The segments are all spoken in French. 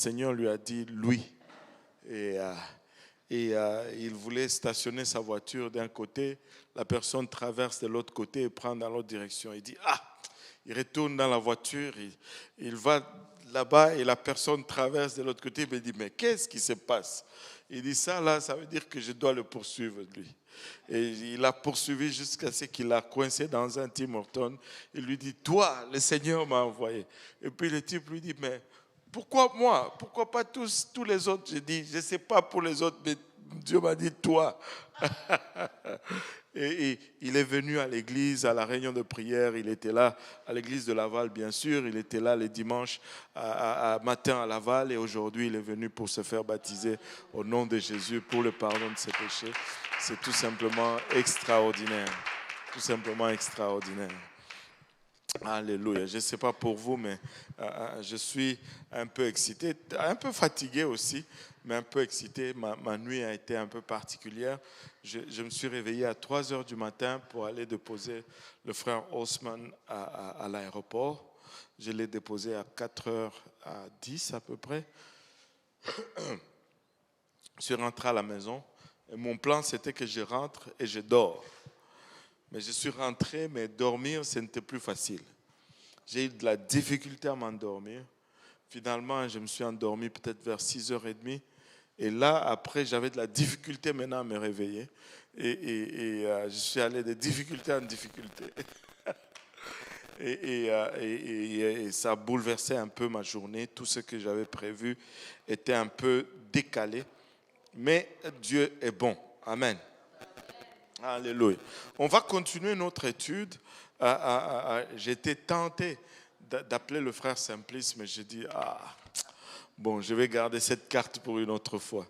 Seigneur lui a dit lui. Et, il voulait stationner sa voiture d'un côté, la personne traverse de l'autre côté et prend dans l'autre direction. Il dit, il retourne dans la voiture, il va là-bas et la personne traverse de l'autre côté. Il dit, mais qu'est-ce qui se passe? Il dit, ça là, ça veut dire que je dois le poursuivre, lui. Et il a poursuivi jusqu'à ce qu'il a coincé dans un Tim Hortons. Il lui dit, toi, le Seigneur m'a envoyé. Et puis le type lui dit, mais pourquoi moi? Pourquoi pas tous les autres? Je dis, je ne sais pas pour les autres, mais Dieu m'a dit toi. Et il est venu à l'église, à la réunion de prière. Il était là à l'église de Laval, bien sûr. Il était là les dimanches matin à Laval. Et aujourd'hui, il est venu pour se faire baptiser au nom de Jésus pour le pardon de ses péchés. C'est tout simplement extraordinaire. Tout simplement extraordinaire. Alléluia. Je ne sais pas pour vous, mais je suis un peu excité, un peu fatigué aussi, mais un peu excité. Ma nuit a été un peu particulière. Je me suis réveillé à 3 heures du matin pour aller déposer le frère Osman à l'aéroport. Je l'ai déposé à 4h10 à peu près. Je suis rentré à la maison. Et mon plan, c'était que je rentre et je dors. Mais je suis rentré, mais dormir, ce n'était plus facile. J'ai eu de la difficulté à m'endormir. Finalement, je me suis endormi peut-être vers 6h30. Et là, après, j'avais de la difficulté maintenant à me réveiller. Et je suis allé de difficulté en difficulté. Et ça a bouleversé un peu ma journée. Tout ce que j'avais prévu était un peu décalé. Mais Dieu est bon. Amen. Alléluia. On va continuer notre étude. J'étais tenté d'appeler le frère Simplice, mais j'ai dit, bon, je vais garder cette carte pour une autre fois.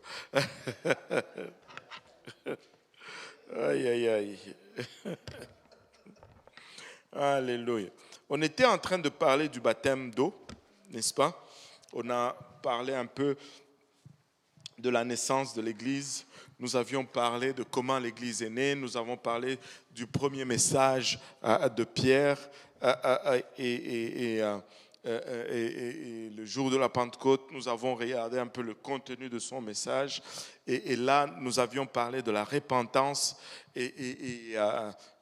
Aïe, aïe, aïe. Alléluia. On était en train de parler du baptême d'eau, n'est-ce pas? On a parlé un peu de la naissance de l'Église. Nous avions parlé de comment l'Église est née. Nous avons parlé du premier message de Pierre et le jour de la Pentecôte, nous avons regardé un peu le contenu de son message. Et là, nous avions parlé de la repentance et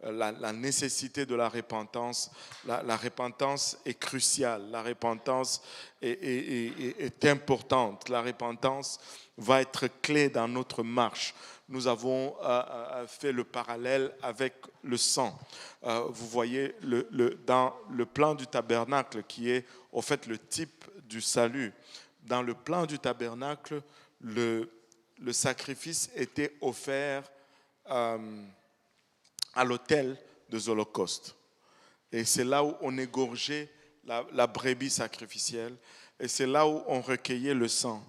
la nécessité de la repentance. La repentance est cruciale. La repentance est importante. La repentance va être clé dans notre marche. Nous avons fait le parallèle avec le sang. Vous voyez, dans le plan du tabernacle, qui est au fait le type du salut, dans le plan du tabernacle, le sacrifice était offert à l'autel des holocaustes. Et c'est là où on égorgeait la brebis sacrificielle. Et c'est là où on recueillait le sang.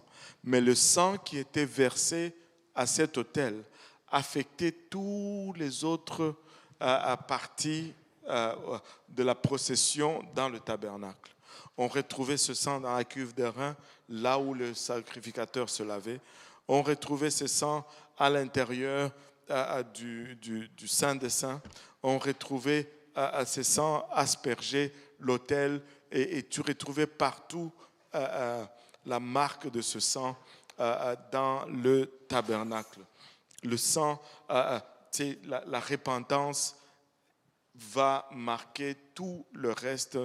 Mais le sang qui était versé à cet autel affectait tous les autres parties de la procession dans le tabernacle. On retrouvait ce sang dans la cuve d'airain, là où le sacrificateur se lavait. On retrouvait ce sang à l'intérieur du Saint des Saints. On retrouvait ce sang asperger l'autel et tu retrouvais partout la marque de ce sang dans le tabernacle. Le sang, la repentance va marquer tout le reste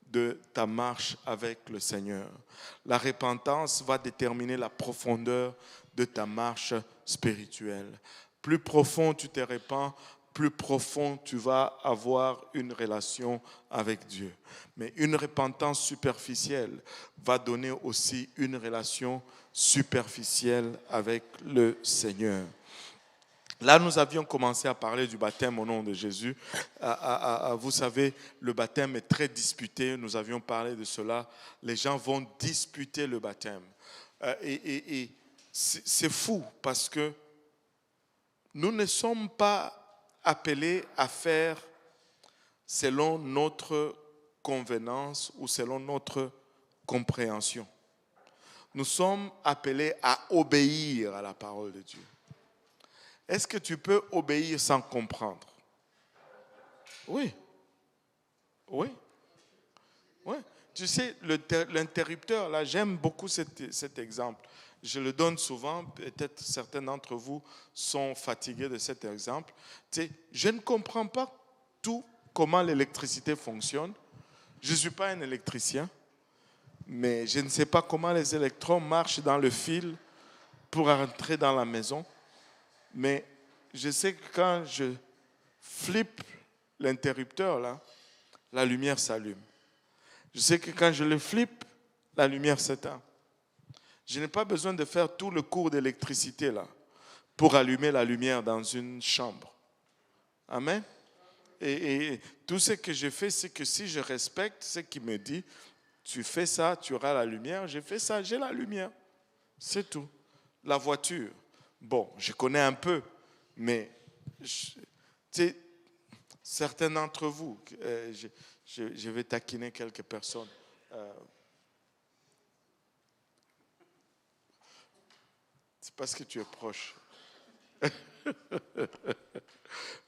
de ta marche avec le Seigneur. La repentance va déterminer la profondeur de ta marche spirituelle. Plus profond tu te repens, plus profond tu vas avoir une relation avec Dieu. Mais une repentance superficielle va donner aussi une relation superficielle avec le Seigneur. Là, nous avions commencé à parler du baptême au nom de Jésus. Vous savez, le baptême est très disputé. Nous avions parlé de cela. Les gens vont disputer le baptême. Et c'est fou parce que nous ne sommes pas appelés à faire selon notre convenance ou selon notre compréhension. Nous sommes appelés à obéir à la parole de Dieu. Est-ce que tu peux obéir sans comprendre? Oui. Oui. Oui. Tu sais, l'interrupteur, là, j'aime beaucoup cet exemple. Je le donne souvent, peut-être certains d'entre vous sont fatigués de cet exemple. Tu sais, je ne comprends pas tout comment l'électricité fonctionne. Je ne suis pas un électricien, mais je ne sais pas comment les électrons marchent dans le fil pour entrer dans la maison. Mais je sais que quand je flippe l'interrupteur, là, la lumière s'allume. Je sais que quand je le flippe, la lumière s'éteint. Je n'ai pas besoin de faire tout le cours d'électricité là pour allumer la lumière dans une chambre. Amen. Et tout ce que je fais, c'est que si je respecte ce qu'il me dit, tu fais ça, tu auras la lumière. J'ai fait ça, j'ai la lumière. C'est tout. La voiture, bon, je connais un peu, mais certains d'entre vous, je vais taquiner quelques personnes. C'est parce que tu es proche.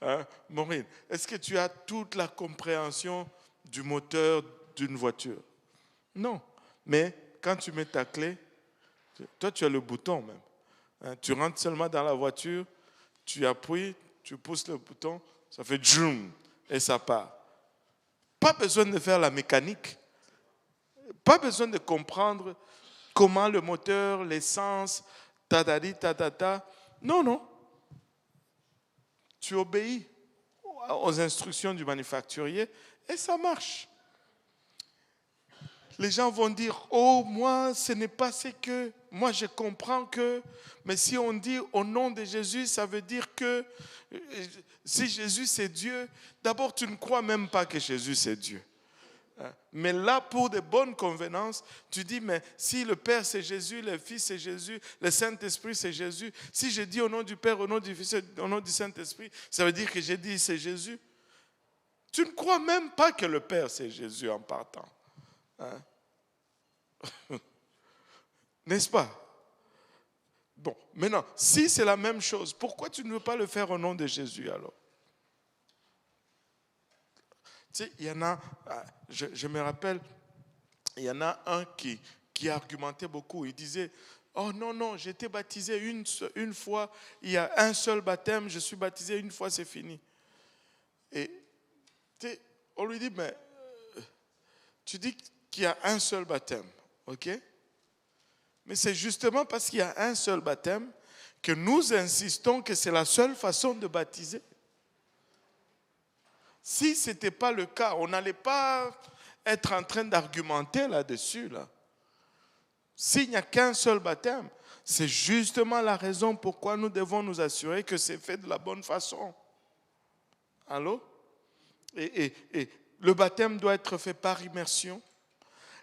Hein? Maureen, est-ce que tu as toute la compréhension du moteur d'une voiture? Non. Mais quand tu mets ta clé, toi tu as le bouton même. Hein? Tu rentres seulement dans la voiture, tu appuies, tu pousses le bouton, ça fait djoum et ça part. Pas besoin de faire la mécanique. Pas besoin de comprendre comment le moteur, l'essence, tadadi, tatata. Non, non. Tu obéis aux instructions du manufacturier et ça marche. Les gens vont dire, oh, moi, ce n'est pas ce que... Moi, je comprends que... Mais si on dit au nom de Jésus, ça veut dire que si Jésus c'est Dieu, d'abord, tu ne crois même pas que Jésus c'est Dieu. Mais là, pour de bonnes convenances, tu dis, mais si le Père c'est Jésus, le Fils c'est Jésus, le Saint-Esprit c'est Jésus, si je dis au nom du Père, au nom du Fils, au nom du Saint-Esprit, ça veut dire que j'ai dit c'est Jésus. Tu ne crois même pas que le Père c'est Jésus en partant. Hein? N'est-ce pas? Bon, maintenant, si c'est la même chose, pourquoi tu ne veux pas le faire au nom de Jésus alors? Tu sais, il y en a, je me rappelle, il y en a un qui argumentait beaucoup. Il disait, oh non, non, j'ai été baptisé une fois, il y a un seul baptême, je suis baptisé une fois, c'est fini. Et on lui dit, mais tu dis qu'il y a un seul baptême, ok? Mais c'est justement parce qu'il y a un seul baptême que nous insistons que c'est la seule façon de baptiser. Si ce n'était pas le cas, on n'allait pas être en train d'argumenter là-dessus. Là. S'il n'y a qu'un seul baptême, c'est justement la raison pourquoi nous devons nous assurer que c'est fait de la bonne façon. Allô? Et le baptême doit être fait par immersion.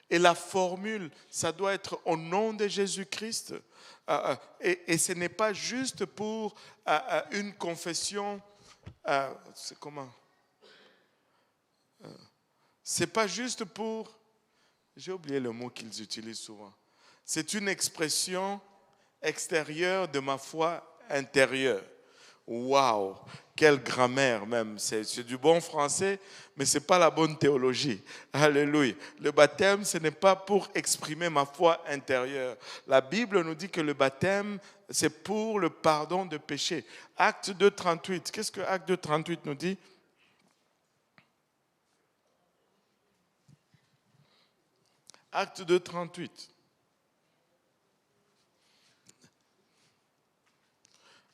Et la formule, ça doit être au nom de Jésus-Christ. Et ce n'est pas juste pour une confession. C'est comment? C'est pas juste pour. J'ai oublié le mot qu'ils utilisent souvent. C'est une expression extérieure de ma foi intérieure. Waouh, quelle grammaire même. C'est du bon français, mais ce n'est pas la bonne théologie. Alléluia. Le baptême, ce n'est pas pour exprimer ma foi intérieure. La Bible nous dit que le baptême, c'est pour le pardon de péché. Acte 2, 38. Qu'est-ce que Acte 2, 38 nous dit? Acte 2, 38.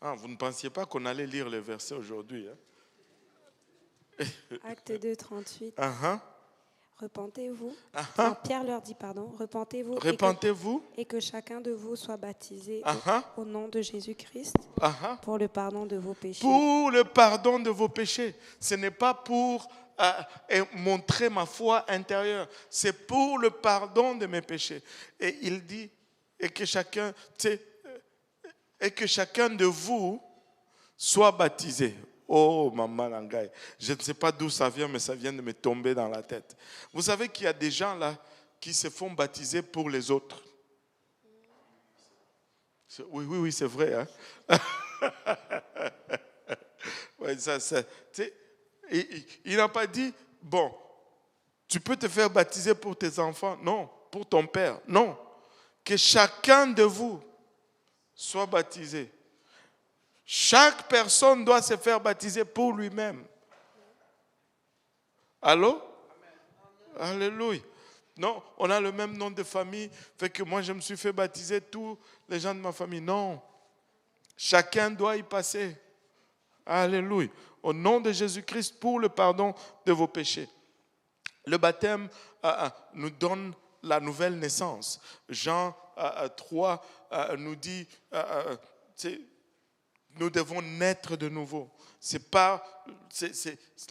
Ah, vous ne pensiez pas qu'on allait lire le verset aujourd'hui, hein? Acte 2, 38. Uh-huh. Repentez-vous. Uh-huh. Non, Pierre leur dit, pardon, repentez-vous. Repentez-vous. Et que chacun de vous soit baptisé Uh-huh. au nom de Jésus-Christ Uh-huh. pour le pardon de vos péchés. Pour le pardon de vos péchés. Ce n'est pas pour montrer ma foi intérieure. C'est pour le pardon de mes péchés. Et il dit, et que chacun de vous soit baptisé. Oh, maman Langaï. Je ne sais pas d'où ça vient, mais ça vient de me tomber dans la tête. Vous savez qu'il y a des gens là qui se font baptiser pour les autres. Oui, c'est vrai. Hein? Ouais, il n'a pas dit, bon, Tu peux te faire baptiser pour tes enfants? Non. Pour ton père? Non. Que chacun de vous soit baptisé. Chaque personne doit se faire baptiser pour lui-même. Allô? Alléluia. Non, on a le même nom de famille, fait que moi je me suis fait baptiser, tous les gens de ma famille. Non. Chacun doit y passer. Alléluia. Au nom de Jésus-Christ pour le pardon de vos péchés. Le baptême nous donne la nouvelle naissance. Jean 3 nous dit, nous devons naître de nouveau. C'est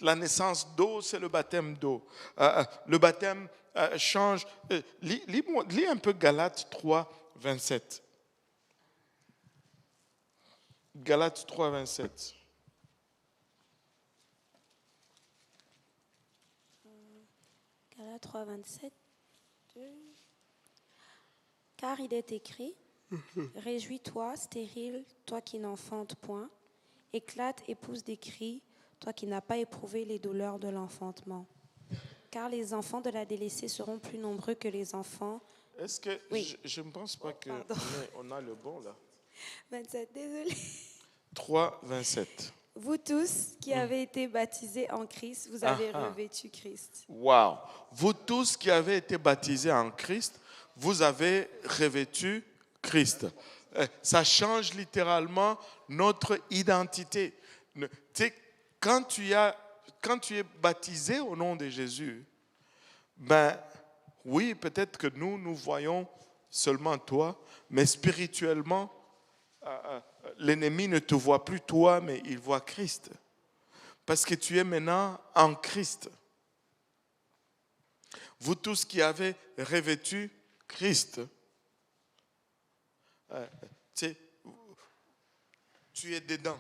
la naissance d'eau, c'est le baptême d'eau. Le baptême change. Lis un peu Galates 3, 27. Galates 3, 27. Galates 3, 27. Car il est écrit, réjouis-toi, stérile, toi qui n'enfantes point, éclate et pousse des cris, toi qui n'as pas éprouvé les douleurs de l'enfantement. Car les enfants de la délaissée seront plus nombreux que les enfants. Est-ce que Oui. je ne pense pas qu'on a le bon là. 27, désolé. 3, 27. Vous tous qui avez été baptisés en Christ, vous avez revêtu Christ. Wow. Vous tous qui avez été baptisés en Christ, vous avez revêtu Christ. Ça change littéralement notre identité. Tu sais, quand tu es baptisé au nom de Jésus, ben oui, peut-être que nous voyons seulement toi, mais spirituellement, l'ennemi ne te voit plus toi, mais il voit Christ. Parce que tu es maintenant en Christ. Vous tous qui avez revêtu Christ, tu es dedans.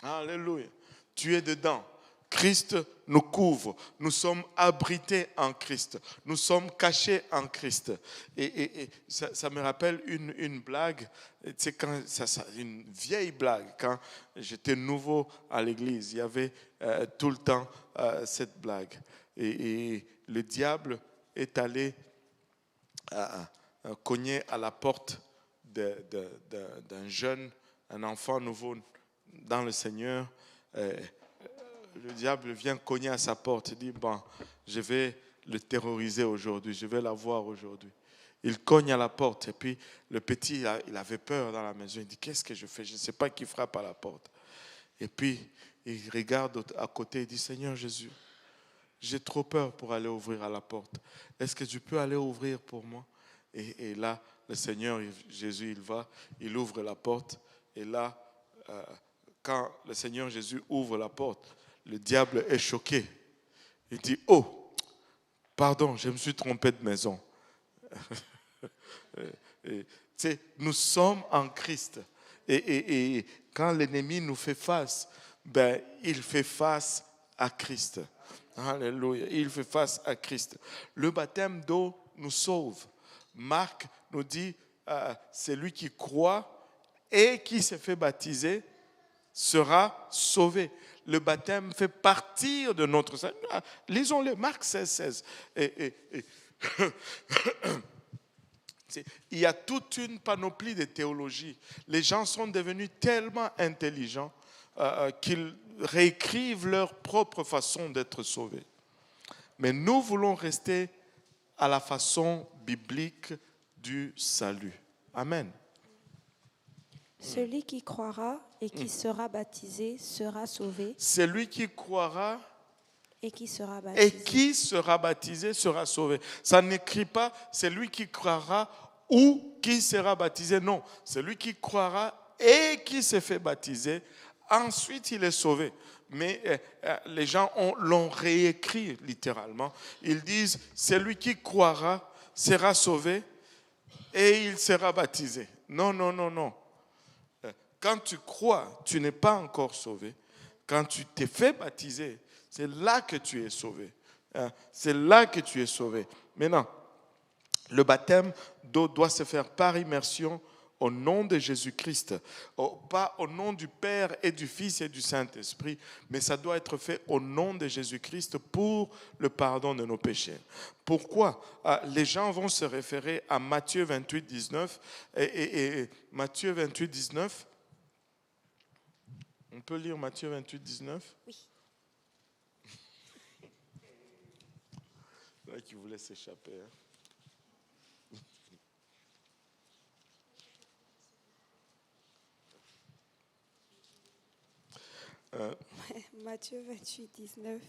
Alléluia. Tu es dedans. Christ nous couvre. Nous sommes abrités en Christ. Nous sommes cachés en Christ. Et ça me rappelle une blague. C'est une vieille blague. Quand j'étais nouveau à l'église, il y avait tout le temps cette blague. Et le diable est allé cogner à la porte d'un jeune, un enfant nouveau dans le Seigneur. Le diable vient cogner à sa porte. Il dit, bon, je vais le terroriser aujourd'hui, je vais l'avoir aujourd'hui. Il cogne à la porte et puis le petit, il avait peur dans la maison. Il dit, qu'est-ce que je fais? Je ne sais pas qui frappe à la porte. Et puis, il regarde à côté et dit, Seigneur Jésus, j'ai trop peur pour aller ouvrir à la porte. Est-ce que tu peux aller ouvrir pour moi? Et là, le Seigneur Jésus, il ouvre la porte. Et là, quand le Seigneur Jésus ouvre la porte, le diable est choqué. Il dit, oh, pardon, je me suis trompé de maison. Nous sommes en Christ. Et quand l'ennemi nous fait face, ben, il fait face à Christ. Alléluia. Il fait face à Christ. Le baptême d'eau nous sauve. Marc nous dit, celui qui croit et qui se fait baptiser sera sauvé. Le baptême fait partie de notre salut. Lisons-le, Marc 16, 16. Il y a toute une panoplie de théologie. Les gens sont devenus tellement intelligents qu'ils réécrivent leur propre façon d'être sauvés. Mais nous voulons rester à la façon biblique du salut. Amen. Celui qui croira et qui sera baptisé sera sauvé. Celui qui croira et qui sera baptisé sera sauvé. Ça n'écrit pas celui qui croira ou qui sera baptisé. Non, celui qui croira et qui se fait baptiser, ensuite il est sauvé. Mais les gens l'ont réécrit littéralement. Ils disent celui qui croira sera sauvé et il sera baptisé. Non, non, non, non. Quand tu crois, tu n'es pas encore sauvé. Quand tu t'es fait baptiser, c'est là que tu es sauvé. C'est là que tu es sauvé. Maintenant, le baptême d'eau doit se faire par immersion au nom de Jésus-Christ, pas au nom du Père et du Fils et du Saint-Esprit, mais ça doit être fait au nom de Jésus-Christ pour le pardon de nos péchés. Pourquoi? Les gens vont se référer à Matthieu 28, 19 et Matthieu 28, 19. On peut lire Matthieu 28, 19? Oui. Là qui voulait s'échapper. Hein. Matthieu 28, 19.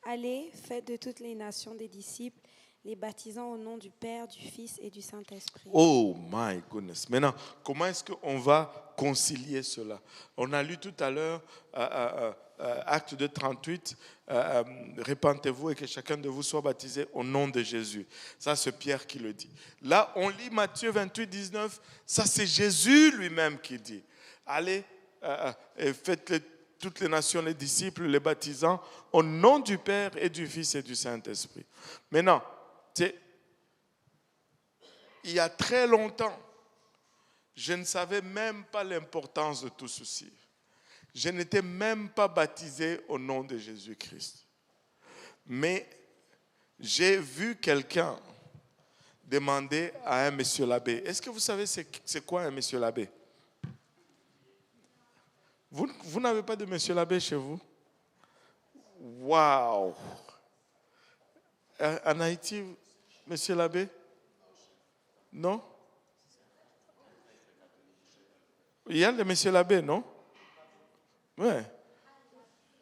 Allez, faites de toutes les nations des disciples, les baptisant au nom du Père, du Fils et du Saint-Esprit. Oh my goodness. Maintenant, comment est-ce qu'on va concilier cela? On a lu tout à l'heure, Acte 2, 38, répentez-vous et que chacun de vous soit baptisé au nom de Jésus. Ça, c'est Pierre qui le dit. Là, on lit Matthieu 28, 19. Ça, c'est Jésus lui-même qui dit. Allez, et faites toutes les nations, les disciples, les baptisants, au nom du Père et du Fils et du Saint-Esprit. Maintenant, il y a très longtemps, je ne savais même pas l'importance de tout ceci. Je n'étais même pas baptisé au nom de Jésus-Christ. Mais j'ai vu quelqu'un demander à un monsieur l'abbé. Est-ce que vous savez c'est quoi un monsieur l'abbé? Vous n'avez pas de monsieur l'abbé chez vous? Waouh! En Haïti, monsieur l'abbé? Non? Il y a le monsieur l'abbé, non? Ouais.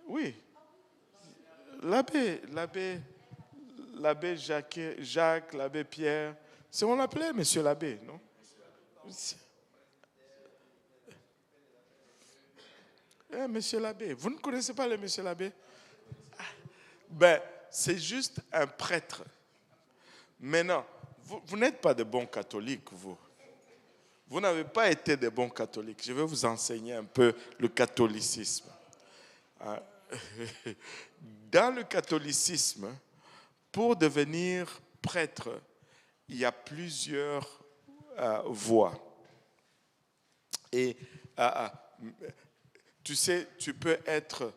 Oui. L'abbé Jacques, l'abbé Pierre. C'est on l'appelait monsieur l'abbé, non? Monsieur l'abbé. Vous ne connaissez pas le monsieur l'abbé? Ben, c'est juste un prêtre. Maintenant, vous n'êtes pas de bons catholiques, vous. Vous n'avez pas été de bons catholiques. Je vais vous enseigner un peu le catholicisme. Dans le catholicisme, pour devenir prêtre, il y a plusieurs voies. Et tu sais, tu peux être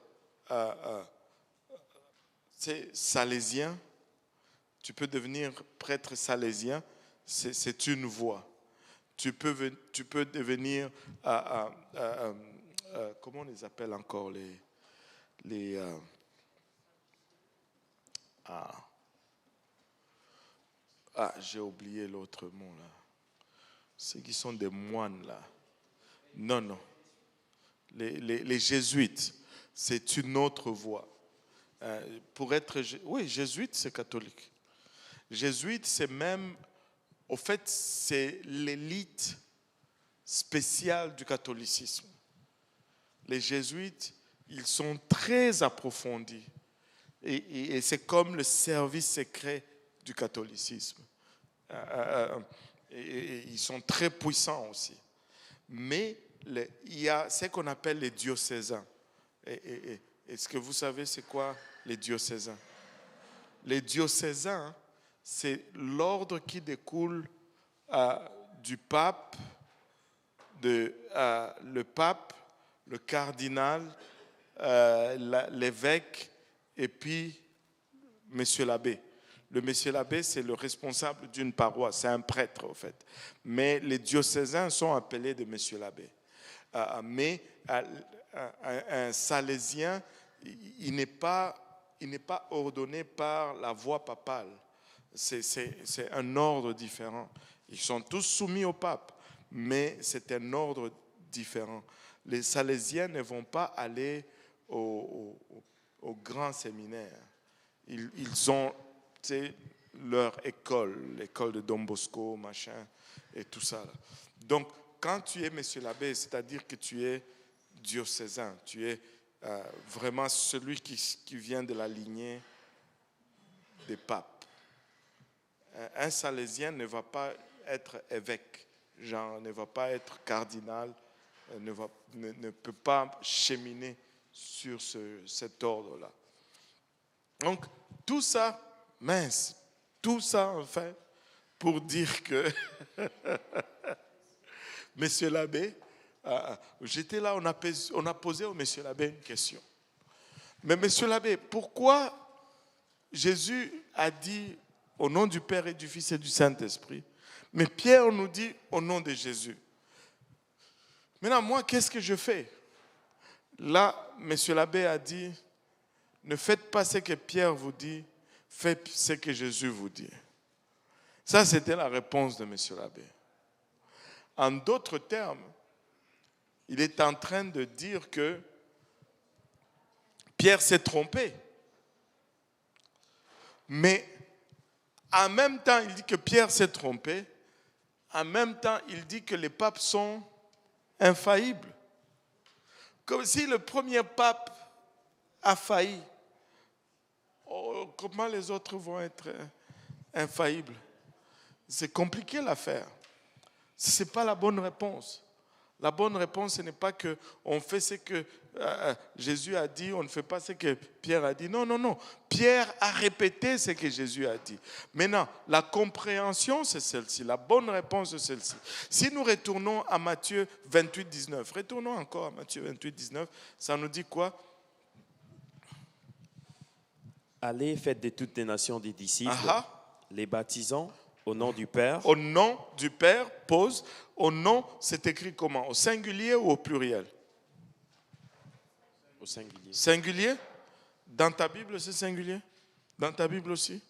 salésien, tu peux devenir prêtre salésien, c'est une voie. Tu peux devenir, comment on les appelle encore j'ai oublié l'autre mot là. Ceux qui sont des moines là. Non. Les jésuites, c'est une autre voie. Pour être, oui, jésuite, c'est catholique. Jésuite, c'est même, au fait, c'est l'élite spéciale du catholicisme. Les jésuites, ils sont très approfondis. Et c'est comme le service secret du catholicisme. Et ils sont très puissants aussi. Mais il y a ce qu'on appelle les diocésains. Est-ce que vous savez c'est quoi les diocésains? Les diocésains, c'est l'ordre qui découle du pape, le pape, le cardinal, l'évêque et puis monsieur l'abbé. Le monsieur l'abbé, c'est le responsable d'une paroisse, c'est un prêtre, en fait. Mais les diocésains sont appelés de monsieur l'abbé. Mais un salésien, il n'est pas ordonné par la voie papale. C'est un ordre différent. Ils sont tous soumis au pape, mais c'est un ordre différent. Les salésiens ne vont pas aller au grand séminaire. Ils ont leur école, l'école de Don Bosco, machin, et tout ça. Donc, quand tu es monsieur l'abbé, c'est-à-dire que tu es diocésain, tu es vraiment celui qui vient de la lignée des papes. Un salésien ne va pas être évêque, genre ne va pas être cardinal, ne peut pas cheminer sur cet ordre-là. Donc, tout ça, en fait, pour dire que monsieur l'abbé, j'étais là, on a posé au monsieur l'abbé une question. Mais monsieur l'abbé, pourquoi Jésus a dit au nom du Père et du Fils et du Saint-Esprit, mais Pierre nous dit au nom de Jésus. Maintenant, moi, qu'est-ce que je fais? Là, monsieur l'abbé a dit, ne faites pas ce que Pierre vous dit, faites ce que Jésus vous dit. Ça, c'était la réponse de monsieur l'abbé. En d'autres termes, il est en train de dire que Pierre s'est trompé. Mais en même temps, il dit que Pierre s'est trompé. En même temps, il dit que les papes sont infaillibles. Comme si le premier pape a failli. Oh, comment les autres vont être infaillibles? C'est compliqué l'affaire. Ce n'est pas la bonne réponse. La bonne réponse, ce n'est pas qu'on fait ce que Jésus a dit, on ne fait pas ce que Pierre a dit. Non, non, non. Pierre a répété ce que Jésus a dit. Maintenant, la compréhension, c'est celle-ci. La bonne réponse, c'est celle-ci. Si nous retournons à Matthieu 28, 19, retournons encore à Matthieu 28, 19, ça nous dit quoi? Allez, faites de toutes les nations des disciples, les baptisant au nom du Père. Au nom du Père, pose. Au nom, c'est écrit comment? Au singulier ou au pluriel? Au singulier. Singulier? Dans ta Bible, c'est singulier? Dans ta Bible aussi?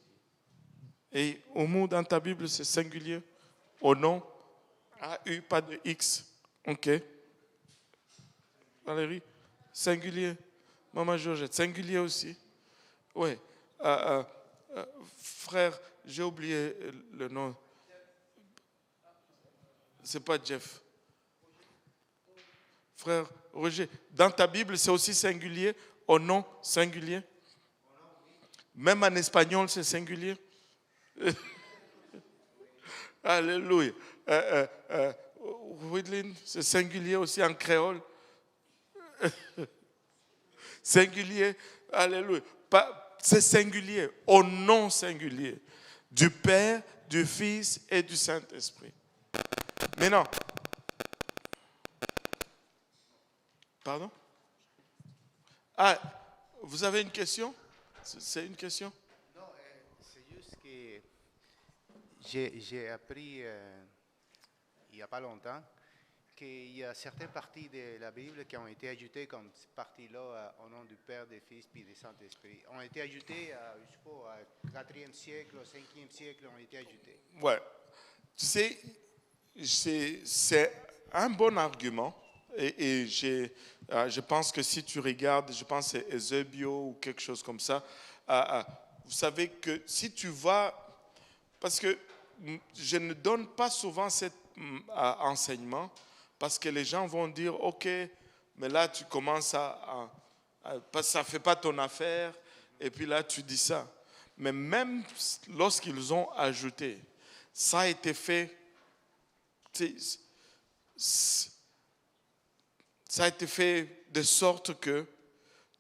Et au mot dans ta Bible, c'est singulier? Au nom? A-U, pas de X. OK. Valérie? Singulier? Maman Georgette, singulier aussi? Oui. Frère, j'ai oublié le nom. C'est pas Jeff. Frère Roger, dans ta Bible, c'est aussi singulier, au nom singulier. Même en espagnol, c'est singulier. Alléluia. Widlin, c'est singulier aussi en créole. Singulier, alléluia. C'est singulier, au nom singulier du Père, du Fils et du Saint-Esprit. Maintenant, pardon? Ah, vous avez une question? C'est une question? Non, c'est juste que j'ai appris il n'y a pas longtemps qu'il y a certaines parties de la Bible qui ont été ajoutées comme cette partie-là au nom du Père, du Fils et du Saint-Esprit. Ont été ajoutées, je sais pas, au 4e siècle, au 5e siècle, ont été ajoutées. Ouais. Tu sais, c'est un bon argument. Et je pense que si tu regardes, je pense que c'est Eusebio ou quelque chose comme ça, vous savez que si tu vas, parce que je ne donne pas souvent cet enseignement, parce que les gens vont dire, OK, mais là tu commences ça ne fait pas ton affaire, et puis là tu dis ça. Mais même lorsqu'ils ont ajouté, ça a été fait, ça a été fait de sorte que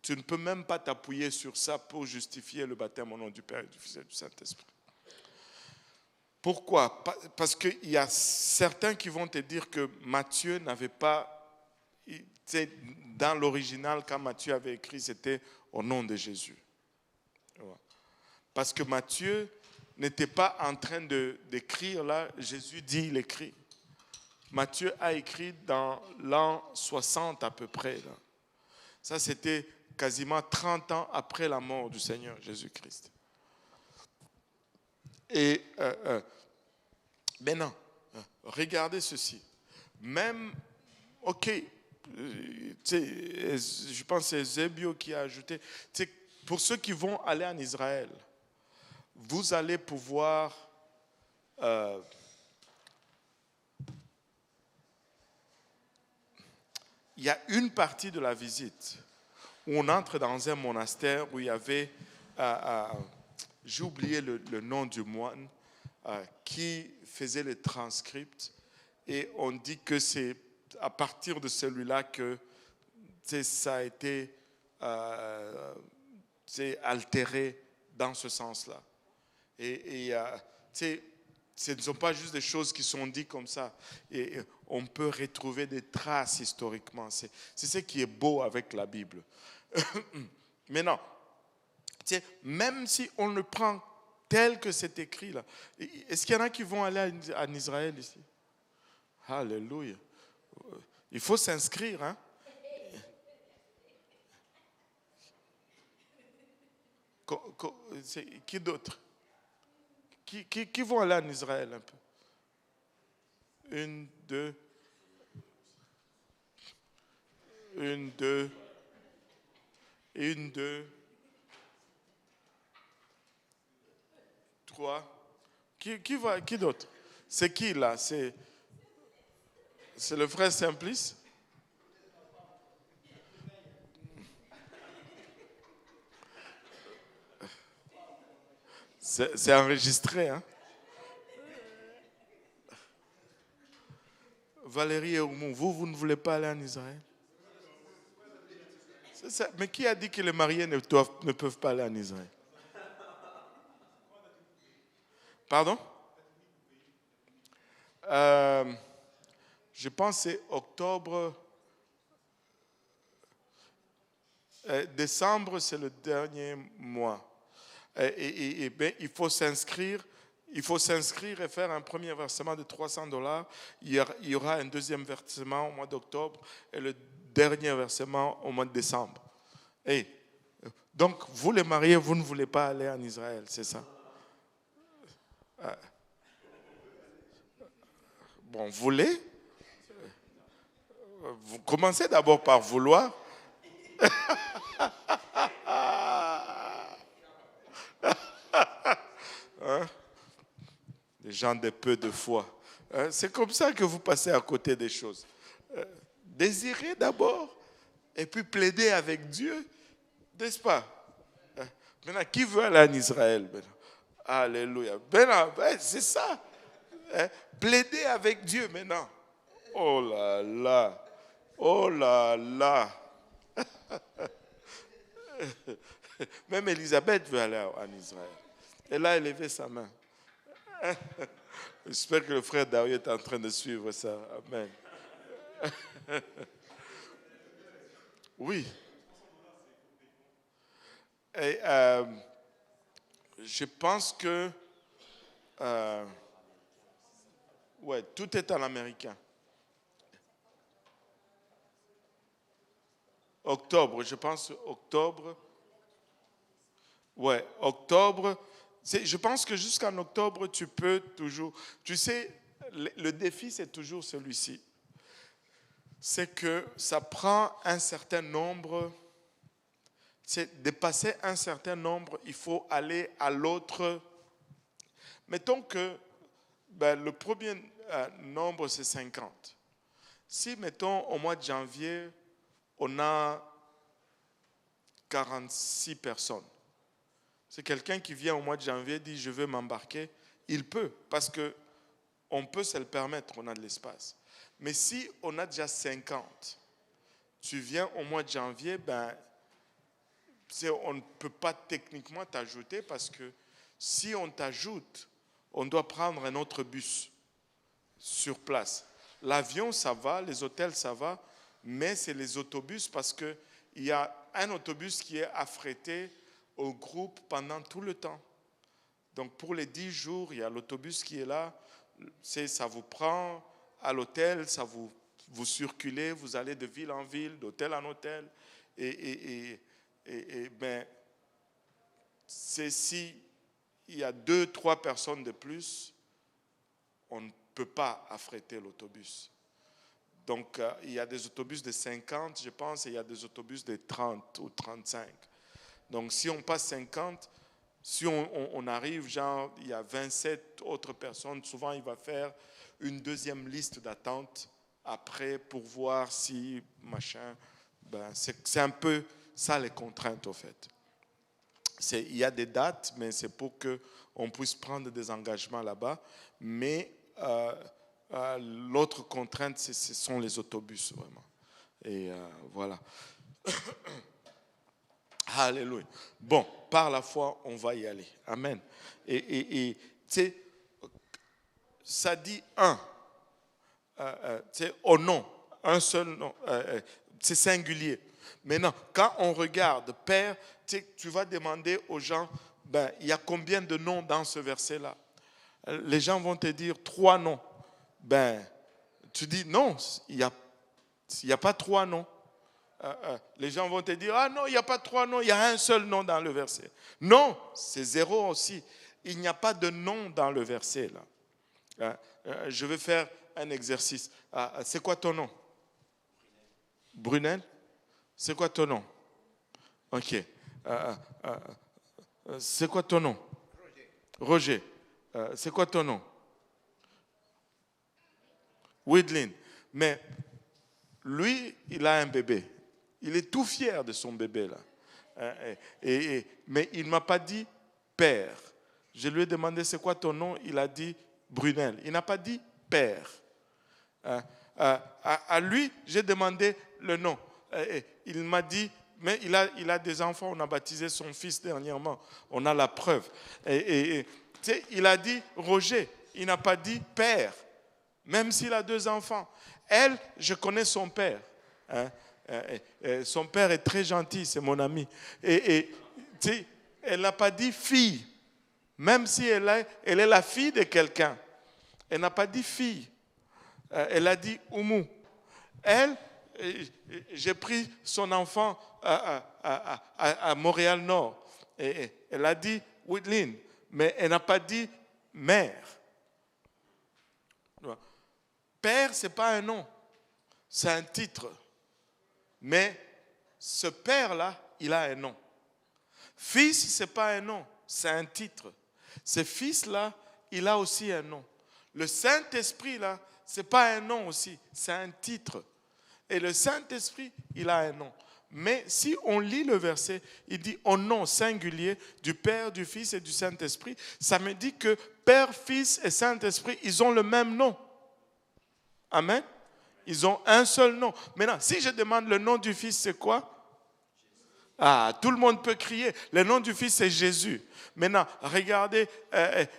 tu ne peux même pas t'appuyer sur ça pour justifier le baptême au nom du Père et du Fils et du Saint-Esprit. Pourquoi? Parce qu'il y a certains qui vont te dire que Matthieu n'avait pas, dans l'original, quand Matthieu avait écrit, c'était au nom de Jésus. Parce que Matthieu n'était pas en train d'écrire là, Jésus dit, il écrit. Matthieu a écrit dans l'an 60 à peu près. Là. Ça, c'était quasiment 30 ans après la mort du Seigneur Jésus-Christ. Et maintenant, regardez ceci. Même, OK, je pense que c'est Eusebio qui a ajouté, pour ceux qui vont aller en Israël, vous allez pouvoir il y a une partie de la visite où on entre dans un monastère où il y avait, j'ai oublié le nom du moine, qui faisait les transcripts, et on dit que c'est à partir de celui-là que ça a été altéré dans ce sens-là. Et ce ne sont pas juste des choses qui sont dites comme ça. Et on peut retrouver des traces historiquement. C'est ce qui est beau avec la Bible. Maintenant, même si on le prend tel que c'est écrit là, est-ce qu'il y en a qui vont aller en Israël ici? Alléluia. Il faut s'inscrire. Hein? Qui d'autre? Qui vont aller en Israël un peu? 1, 2. 1, 2. 1, 2. 3. Qui d'autre? C'est qui là? C'est le frère Simplice? C'est enregistré, hein? Valérie et Oumou, vous ne voulez pas aller en Israël? C'est ça. Mais qui a dit que les mariés ne peuvent pas aller en Israël? Pardon? Je pense que c'est octobre. Décembre, c'est le dernier mois. Ben, il faut s'inscrire. Il faut s'inscrire et faire un premier versement de $300. Il y aura un deuxième versement au mois d'octobre et le dernier versement au mois de décembre. Donc, vous les mariés, vous ne voulez pas aller en Israël, c'est ça? Bon, vous voulez? Vous commencez d'abord par vouloir. Hein? Les gens de peu de foi. C'est comme ça que vous passez à côté des choses. Désirez d'abord et puis plaider avec Dieu, n'est-ce pas? Maintenant, qui veut aller en Israël? Alléluia. C'est ça. Plaider avec Dieu maintenant. Oh là là. Oh là là. Même Elisabeth veut aller en Israël. Elle a élevé sa main. J'espère que le frère Dario est en train de suivre ça. Amen. Oui. Et, je pense que ouais, tout est en américain. Octobre, je pense octobre. Ouais, octobre. Je pense que jusqu'en octobre, tu peux toujours... Tu sais, le défi, c'est toujours celui-ci. C'est que ça prend un certain nombre... C'est dépasser un certain nombre, il faut aller à l'autre. Mettons que le premier nombre, c'est 50. Si, mettons, au mois de janvier, on a 46 personnes. C'est quelqu'un qui vient au mois de janvier et dit « je veux m'embarquer », il peut, parce qu'on peut se le permettre, on a de l'espace. Mais si on a déjà 50, tu viens au mois de janvier, on ne peut pas techniquement t'ajouter parce que si on t'ajoute, on doit prendre un autre bus sur place. L'avion, ça va, les hôtels, ça va, mais c'est les autobus parce qu'il y a un autobus qui est affrété au groupe pendant tout le temps. Donc pour les 10 jours, il y a l'autobus qui est là, ça vous prend à l'hôtel, ça vous circulez, vous allez de ville en ville, d'hôtel en hôtel, c'est si il y a 2-3 personnes de plus, on ne peut pas affréter l'autobus. Donc, il y a des autobus de 50, je pense, et il y a des autobus de 30 ou 35. Donc, si on passe 50, si on arrive, genre, il y a 27 autres personnes, souvent, il va faire une deuxième liste d'attente après pour voir si, machin, c'est un peu ça les contraintes, au fait. Il y a des dates, mais c'est pour qu'on puisse prendre des engagements là-bas. Mais l'autre contrainte, ce sont les autobus, vraiment. Et voilà. Alléluia. Bon, par la foi, on va y aller. Amen. Et tu sais, ça dit un. C'est au nom, un seul nom. C'est singulier. Maintenant, quand on regarde Père, tu vas demander aux gens, il y a combien de noms dans ce verset-là? Les gens vont te dire 3 noms. Tu dis non, il n'y a pas 3 noms. Les gens vont te dire, ah non, il n'y a pas 3 noms, il y a un seul nom dans le verset. Non, c'est 0 aussi. Il n'y a pas de nom dans le verset là. Je vais faire un exercice. C'est quoi ton nom? Brunel? C'est quoi ton nom? Ok. C'est quoi ton nom? Roger. C'est quoi ton nom? Widlin. Mais lui, il a un bébé. Il est tout fier de son bébé là. Mais il ne m'a pas dit père. Je lui ai demandé c'est quoi ton nom? Il a dit Brunel. Il n'a pas dit père. À lui, j'ai demandé le nom. Il m'a dit, mais il a des enfants. On a baptisé son fils dernièrement. On a la preuve. Il a dit Roger. Il n'a pas dit père. Même s'il a 2 enfants. Elle, je connais son père. Son père est très gentil, c'est mon ami. Elle n'a pas dit fille. Même si elle est la fille de quelqu'un. Elle n'a pas dit fille. Elle a dit Oumou. Elle, j'ai pris son enfant à Montréal-Nord. Elle a dit Widlin. Mais elle n'a pas dit mère. Père, ce n'est pas un nom. C'est un titre. Mais ce père-là, il a un nom. Fils, ce n'est pas un nom. C'est un titre. Ce fils-là, il a aussi un nom. Le Saint-Esprit, là, ce n'est pas un nom aussi. C'est un titre. Et le Saint-Esprit, il a un nom. Mais si on lit le verset, il dit au nom singulier du Père, du Fils et du Saint-Esprit. Ça me dit que Père, Fils et Saint-Esprit, ils ont le même nom. Amen. Ils ont un seul nom. Maintenant, si je demande le nom du Fils, c'est quoi? Tout le monde peut crier. Le nom du Fils, c'est Jésus. Maintenant, regardez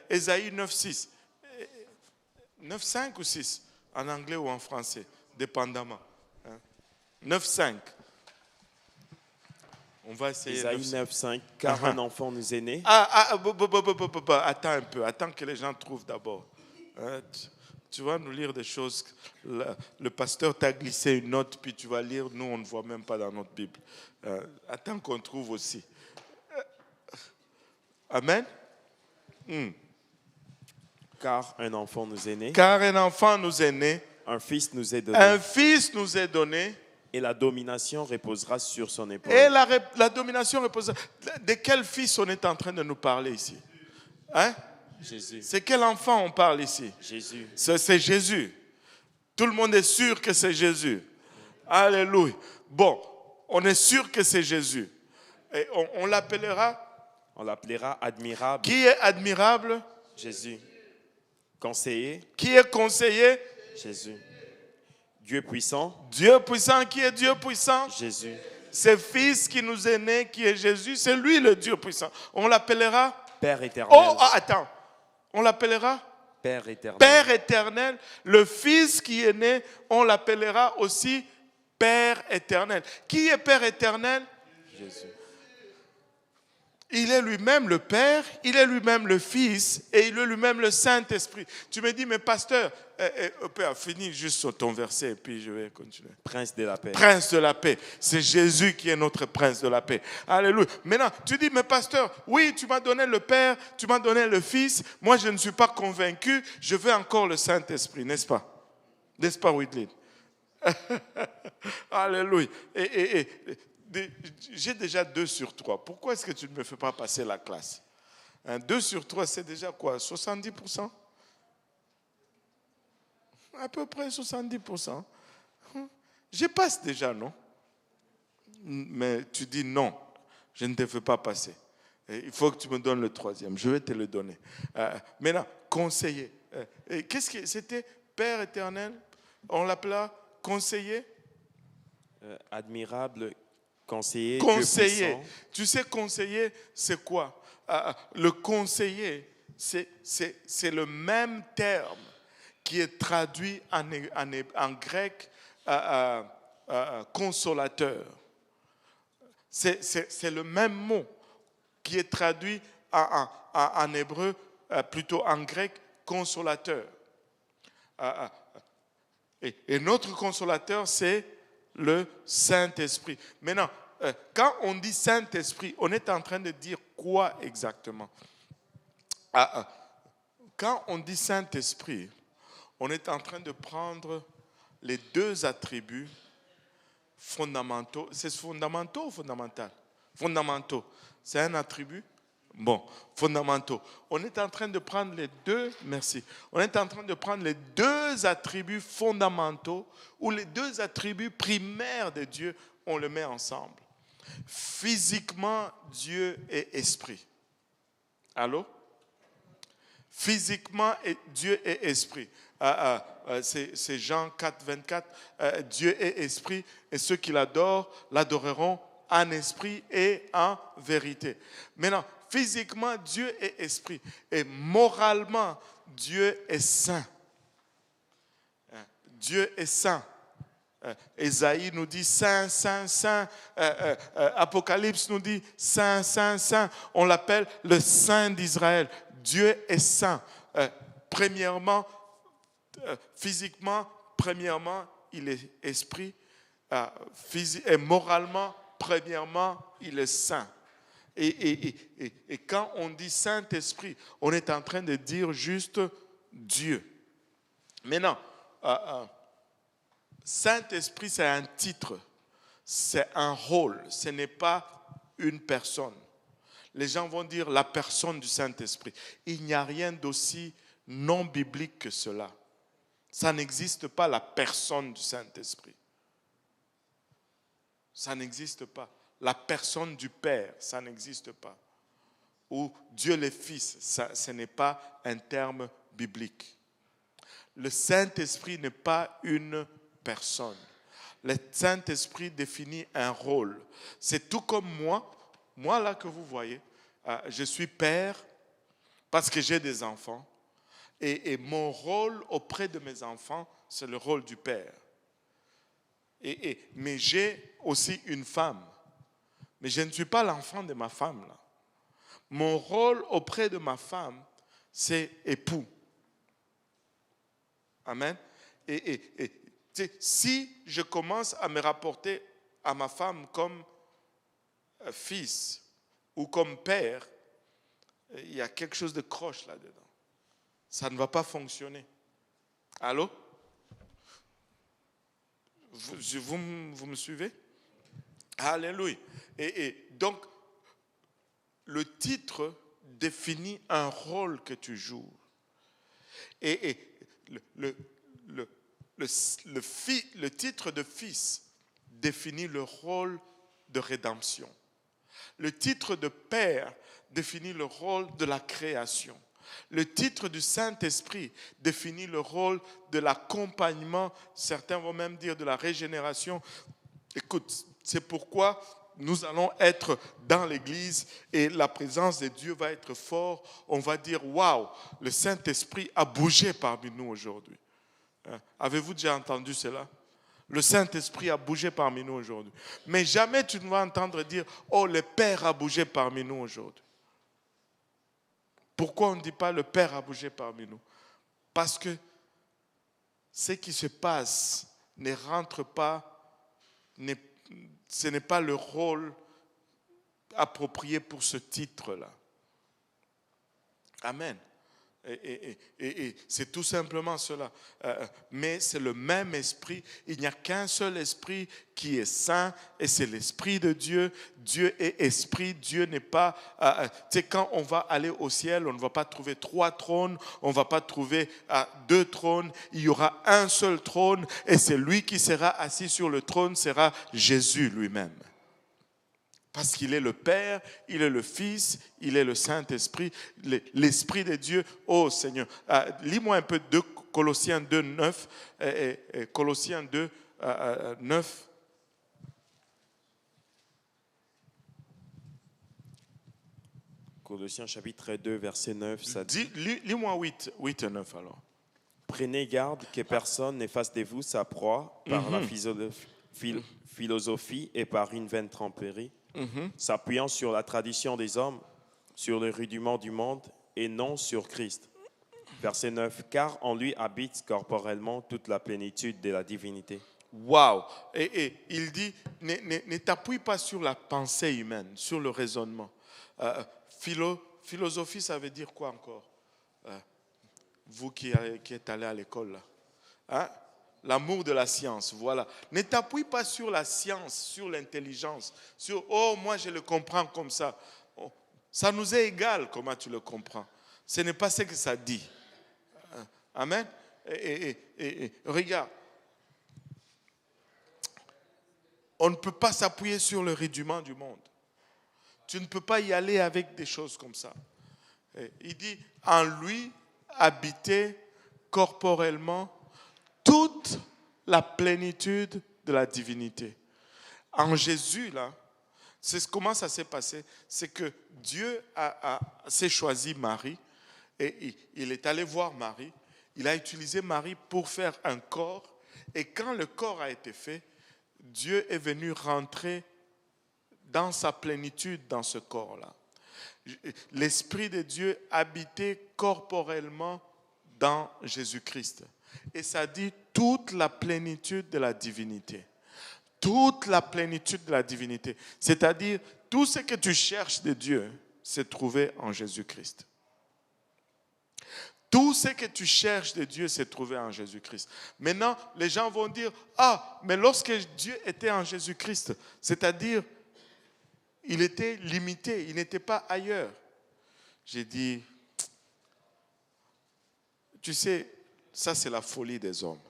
Ésaïe 9:6. 9:5 ou 6? En anglais ou en français, dépendamment. 9:5. On va essayer. Ésaïe 9:5. Car un enfant nous est né. Attends un peu. Attends que les gens trouvent d'abord. Tu vas nous lire des choses. Le pasteur t'a glissé une note, puis tu vas lire. Nous, on ne voit même pas dans notre Bible. Attends qu'on trouve aussi. Amen. Car un enfant nous est né. Car un enfant nous est né. Un fils nous est donné. Un fils nous est donné. Et la domination reposera sur son épaule. Et la domination reposera. De quel fils on est en train de nous parler ici? Jésus. C'est quel enfant on parle ici? Jésus. C'est Jésus. Tout le monde est sûr que c'est Jésus. Alléluia. Bon, on est sûr que c'est Jésus. Et on l'appellera? On l'appellera admirable. Qui est admirable? Jésus. Conseiller? Qui est conseiller? Jésus. Dieu puissant? Dieu puissant. Qui est Dieu puissant? Jésus. C'est Fils qui nous est né, qui est Jésus. C'est lui le Dieu puissant. On l'appellera? Père éternel. Oh, attends. On l'appellera? Père éternel. Père éternel. Le Fils qui est né, on l'appellera aussi Père éternel. Qui est Père éternel? Jésus. Il est lui-même le Père, il est lui-même le Fils et il est lui-même le Saint-Esprit. Tu me dis, mais pasteur, finis juste sur ton verset et puis je vais continuer. Prince de la paix. Prince de la paix. C'est Jésus qui est notre prince de la paix. Alléluia. Maintenant, tu dis, mais pasteur, oui, tu m'as donné le Père, tu m'as donné le Fils. Moi, je ne suis pas convaincu. Je veux encore le Saint-Esprit, n'est-ce pas? N'est-ce pas, Widlin? Alléluia. J'ai déjà 2 sur 3. Pourquoi est-ce que tu ne me fais pas passer la classe? 2 sur 3, c'est déjà quoi? 70%? À peu près 70%. Je passe déjà, non? Mais tu dis non, je ne te fais pas passer. Il faut que tu me donnes le 3e. Je vais te le donner. Maintenant, conseiller. Qu'est-ce que c'était? Père éternel. On l'appela conseiller? Admirable. Conseiller. Conseiller. Tu sais, conseiller, c'est quoi? Le conseiller, c'est le même terme qui est traduit en grec consolateur. C'est le même mot qui est traduit en hébreu, plutôt en grec, consolateur. Et notre consolateur, c'est le Saint-Esprit. Maintenant, quand on dit Saint-Esprit, on est en train de dire quoi exactement? Quand on dit Saint-Esprit, on est en train de prendre les deux attributs fondamentaux. C'est fondamentaux ou fondamental? Fondamentaux. C'est un attribut? Bon, fondamentaux. On est en train de prendre les deux, merci. On est en train de prendre les deux attributs fondamentaux ou les deux attributs primaires de Dieu, on les met ensemble. Physiquement, Dieu est esprit. Allô? Physiquement, Dieu est esprit. C'est Jean 4, 24. Dieu est esprit et ceux qui l'adorent l'adoreront en esprit et en vérité. Maintenant, physiquement, Dieu est esprit. Et moralement, Dieu est saint. Dieu est saint. Ésaïe nous dit saint, saint, saint. Apocalypse nous dit saint, saint, saint. On l'appelle le Saint d'Israël. Dieu est saint. Premièrement, physiquement, premièrement, il est esprit. Et moralement, premièrement, il est saint. Et quand on dit Saint-Esprit, on est en train de dire juste Dieu. Maintenant, Saint-Esprit, c'est un titre, c'est un rôle, ce n'est pas une personne. Les gens vont dire la personne du Saint-Esprit. Il n'y a rien d'aussi non biblique que cela. Ça n'existe pas, la personne du Saint-Esprit. Ça n'existe pas. La personne du Père, ça n'existe pas. Ou Dieu le Fils, ce n'est pas un terme biblique. Le Saint-Esprit n'est pas une personne. Le Saint-Esprit définit un rôle. C'est tout comme moi là que vous voyez, je suis père parce que j'ai des enfants. Et mon rôle auprès de mes enfants, c'est le rôle du père. Mais j'ai aussi une femme. Mais je ne suis pas l'enfant de ma femme là. Mon rôle auprès de ma femme, c'est époux. Amen. Et si je commence à me rapporter à ma femme comme fils ou comme père, il y a quelque chose de croche là-dedans. Ça ne va pas fonctionner. Allô? Vous me suivez? Alléluia. Et donc, le titre définit un rôle que tu joues. Et le titre de fils définit le rôle de rédemption. Le titre de père définit le rôle de la création. Le titre du Saint-Esprit définit le rôle de l'accompagnement, certains vont même dire de la régénération. Écoute, c'est pourquoi nous allons être dans l'église et la présence de Dieu va être forte. On va dire, waouh, le Saint-Esprit a bougé parmi nous aujourd'hui. Avez-vous déjà entendu cela? Le Saint-Esprit a bougé parmi nous aujourd'hui. Mais jamais tu ne vas entendre dire, oh, le Père a bougé parmi nous aujourd'hui. Pourquoi on ne dit pas le Père a bougé parmi nous? Parce que ce qui se passe ne rentre pas, ce n'est pas le rôle approprié pour ce titre-là. Amen. Et c'est tout simplement cela. Mais c'est le même esprit. Il n'y a qu'un seul esprit qui est saint et c'est l'esprit de Dieu. Dieu est esprit. Dieu n'est pas... tu sais, quand on va aller au ciel, on ne va pas trouver 3 trônes. On ne va pas trouver 2 trônes. Il y aura un seul trône et c'est lui qui sera assis sur le trône, sera Jésus lui-même. Parce qu'il est le Père, il est le Fils, il est le Saint-Esprit, l'Esprit de Dieu. Oh Seigneur, lis-moi un peu de Colossiens 2, 9. Colossiens 2, 9. Colossiens chapitre 2, verset 9. Ça dit, lis-moi 8 et 9 alors. Prenez garde que personne ne fasse de vous sa proie par la philosophie et par une vaine tromperie, s'appuyant sur la tradition des hommes, sur le rudiment du monde et non sur Christ. Verset 9. Car en lui habite corporellement toute la plénitude de la divinité. Waouh! Et il dit, ne t'appuie pas sur la pensée humaine, sur le raisonnement. Philosophie, ça veut dire quoi encore? Vous qui êtes allé à l'école, là. Hein? L'amour de la science, voilà. Ne t'appuie pas sur la science, sur l'intelligence, sur « Oh, moi je le comprends comme ça oh, ». Ça nous est égal comment tu le comprends. Ce n'est pas ce que ça dit. Amen. Et regarde, on ne peut pas s'appuyer sur le rudiment du monde. Tu ne peux pas y aller avec des choses comme ça. Il dit, en lui, habiter corporellement toute la plénitude de la divinité. En Jésus, là, c'est comment ça s'est passé. C'est que Dieu s'est choisi Marie et il est allé voir Marie. Il a utilisé Marie pour faire un corps. Et quand le corps a été fait, Dieu est venu rentrer dans sa plénitude dans ce corps-là. L'Esprit de Dieu habitait corporellement dans Jésus-Christ. Et ça dit toute la plénitude de la divinité. Toute la plénitude de la divinité. C'est-à-dire, tout ce que tu cherches de Dieu s'est trouvé en Jésus-Christ. Tout ce que tu cherches de Dieu s'est trouvé en Jésus-Christ. Maintenant, les gens vont dire, ah, mais lorsque Dieu était en Jésus-Christ, c'est-à-dire, il était limité, il n'était pas ailleurs. J'ai dit, tu sais, ça c'est la folie des hommes.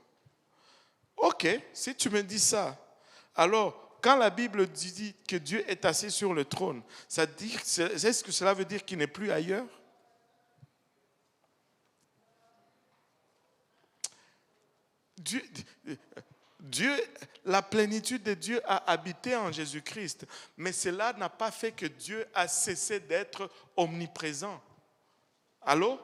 Ok, si tu me dis ça, alors quand la Bible dit que Dieu est assis sur le trône, est-ce que cela veut dire qu'il n'est plus ailleurs? Dieu, la plénitude de Dieu a habité en Jésus-Christ, mais cela n'a pas fait que Dieu a cessé d'être omniprésent. Allô?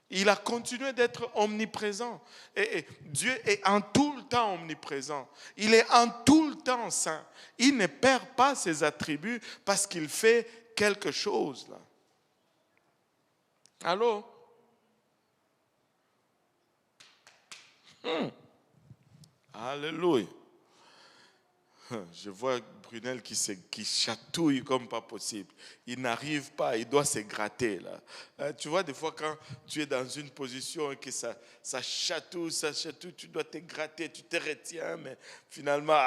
Il a continué d'être omniprésent. Et Dieu est en tout le temps omniprésent. Il est en tout le temps saint. Il ne perd pas ses attributs parce qu'il fait quelque chose là. Allô? Alléluia. Je vois Brunel qui chatouille comme pas possible. Il n'arrive pas, il doit se gratter là. Tu vois, des fois quand tu es dans une position et que ça chatouille, tu dois te gratter, tu te retiens, mais finalement,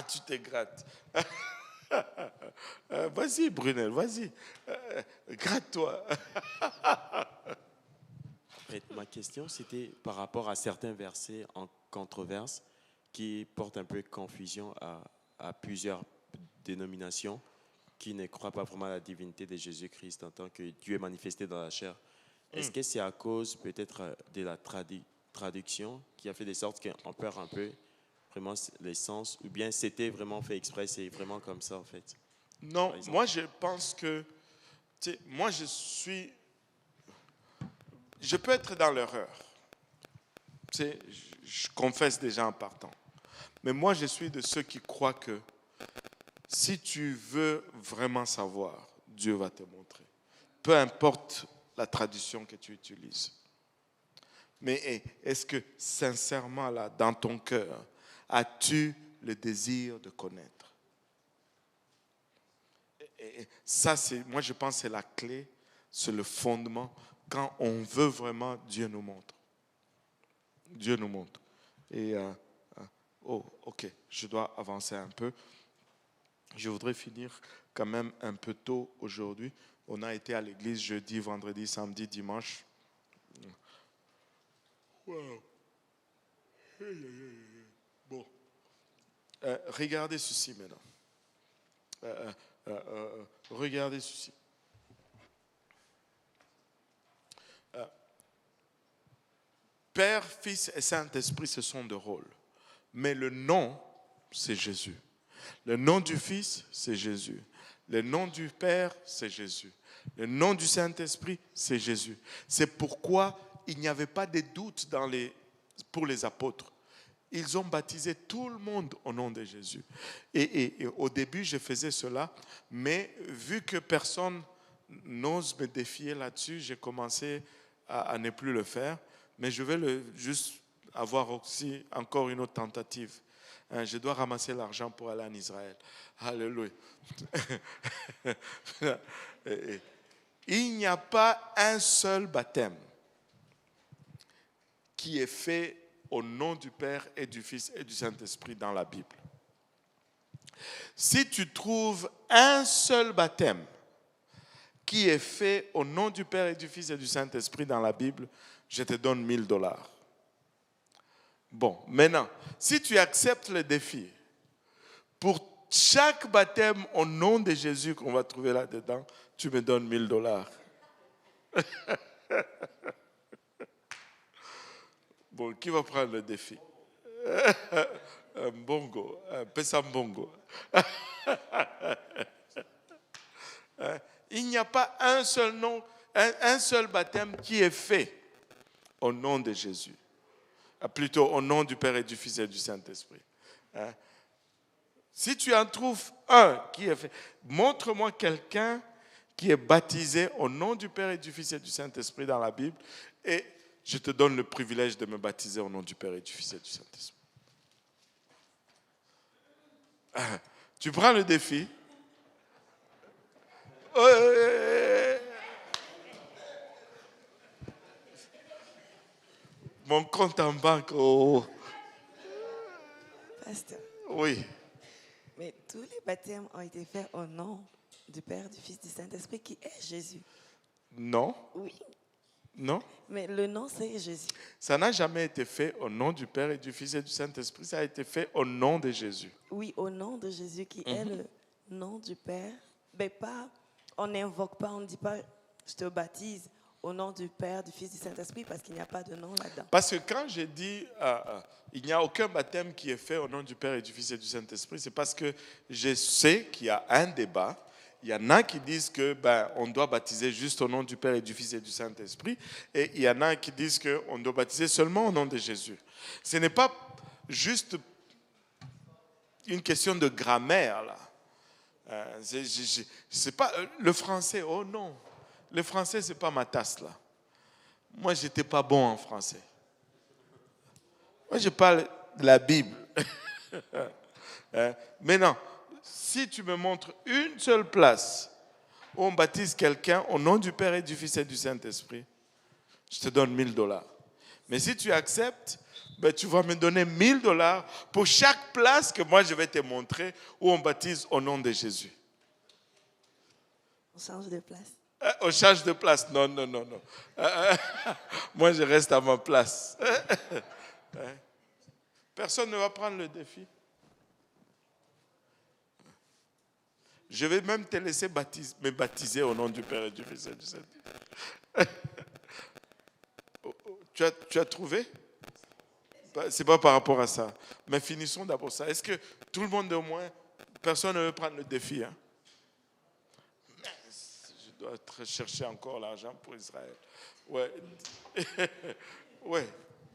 tu te grattes. Vas-y Brunel, vas-y. Gratte-toi. Ma question, c'était par rapport à certains versets en controverse qui portent un peu de confusion à plusieurs dénominations qui ne croient pas vraiment à la divinité de Jésus-Christ en tant que Dieu manifesté dans la chair. Est-ce que c'est à cause peut-être de la traduction qui a fait de sorte qu'on perd un peu vraiment les sens, ou bien c'était vraiment fait exprès, c'est vraiment comme ça en fait? Non, moi je pense que, moi je peux être dans l'erreur. Je confesse déjà en partant. Mais moi, je suis de ceux qui croient que si tu veux vraiment savoir, Dieu va te montrer. Peu importe la tradition que tu utilises. Mais est-ce que sincèrement, là, dans ton cœur, as-tu le désir de connaître? Et ça, moi, je pense que c'est la clé, c'est le fondement. Quand on veut vraiment, Dieu nous montre. Dieu nous montre. Et, ok, je dois avancer un peu. Je voudrais finir quand même un peu tôt aujourd'hui. On a été à l'église jeudi, vendredi, samedi, dimanche. Wow. Bon. Regardez ceci maintenant. Regardez ceci. Père, Fils et Saint-Esprit, ce sont deux rôles. Mais le nom, c'est Jésus. Le nom du Fils, c'est Jésus. Le nom du Père, c'est Jésus. Le nom du Saint-Esprit, c'est Jésus. C'est pourquoi il n'y avait pas de doute pour les apôtres. Ils ont baptisé tout le monde au nom de Jésus. Et au début, je faisais cela, mais vu que personne n'ose me défier là-dessus, j'ai commencé à ne plus le faire. Mais je vais juste avoir aussi encore une autre tentative. Je dois ramasser l'argent pour aller en Israël. Alléluia. Il n'y a pas un seul baptême qui est fait au nom du Père et du Fils et du Saint-Esprit dans la Bible. Si tu trouves un seul baptême qui est fait au nom du Père et du Fils et du Saint-Esprit dans la Bible, je te donne $1000. Bon, maintenant, si tu acceptes le défi, pour chaque baptême au nom de Jésus qu'on va trouver là-dedans, tu me donnes $1000. Bon, qui va prendre le défi? Un bongo, un pesambongo. Il n'y a pas un seul nom, un seul baptême qui est fait au nom de Jésus. Plutôt au nom du Père et du Fils et du Saint-Esprit. Si tu en trouves un qui est fait, montre-moi quelqu'un qui est baptisé au nom du Père et du Fils et du Saint-Esprit dans la Bible, et je te donne le privilège de me baptiser au nom du Père et du Fils et du Saint-Esprit. Tu prends le défi. Mon compte en banque. Oh. Pasteur, Oui. mais tous les baptêmes ont été faits au nom du Père, du Fils, du Saint-Esprit, qui est Jésus. Non. Oui, Non. mais le nom, c'est Jésus. Ça n'a jamais été fait au nom du Père et du Fils et du Saint-Esprit. Ça a été fait au nom de Jésus. Oui, au nom de Jésus, qui est le nom du Père. Mais pas, on n'invoque pas, on ne dit pas, je te baptise au nom du Père, du Fils, du Saint-Esprit, parce qu'il n'y a pas de nom là-dedans. Parce que quand j'ai dit il n'y a aucun baptême qui est fait au nom du Père et du Fils et du Saint-Esprit, c'est parce que je sais qu'il y a un débat. Il y en a qui disent que on doit baptiser juste au nom du Père et du Fils et du Saint-Esprit, et il y en a qui disent qu'on doit baptiser seulement au nom de Jésus. Ce n'est pas juste une question de grammaire là. C'est pas le français. Oh non, le français c'est pas ma tasse là. Moi j'étais pas bon en français. Moi je parle de la Bible. Mais non. Si tu me montres une seule place où on baptise quelqu'un au nom du Père et du Fils et du Saint-Esprit, je te donne $1000. Mais si tu acceptes, tu vas me donner $1000 pour chaque place que moi je vais te montrer où on baptise au nom de Jésus. On change de place. On change de place. Non. Moi je reste à ma place. Personne ne va prendre le défi. Je vais même te laisser me baptiser au nom du Père et du Fils et du Saint-Esprit. Tu as trouvé? C'est pas par rapport à ça. Mais finissons d'abord ça. Est-ce que tout le monde au moins, personne ne veut prendre le défi? Je dois chercher encore l'argent pour Israël. Ouais. Ouais.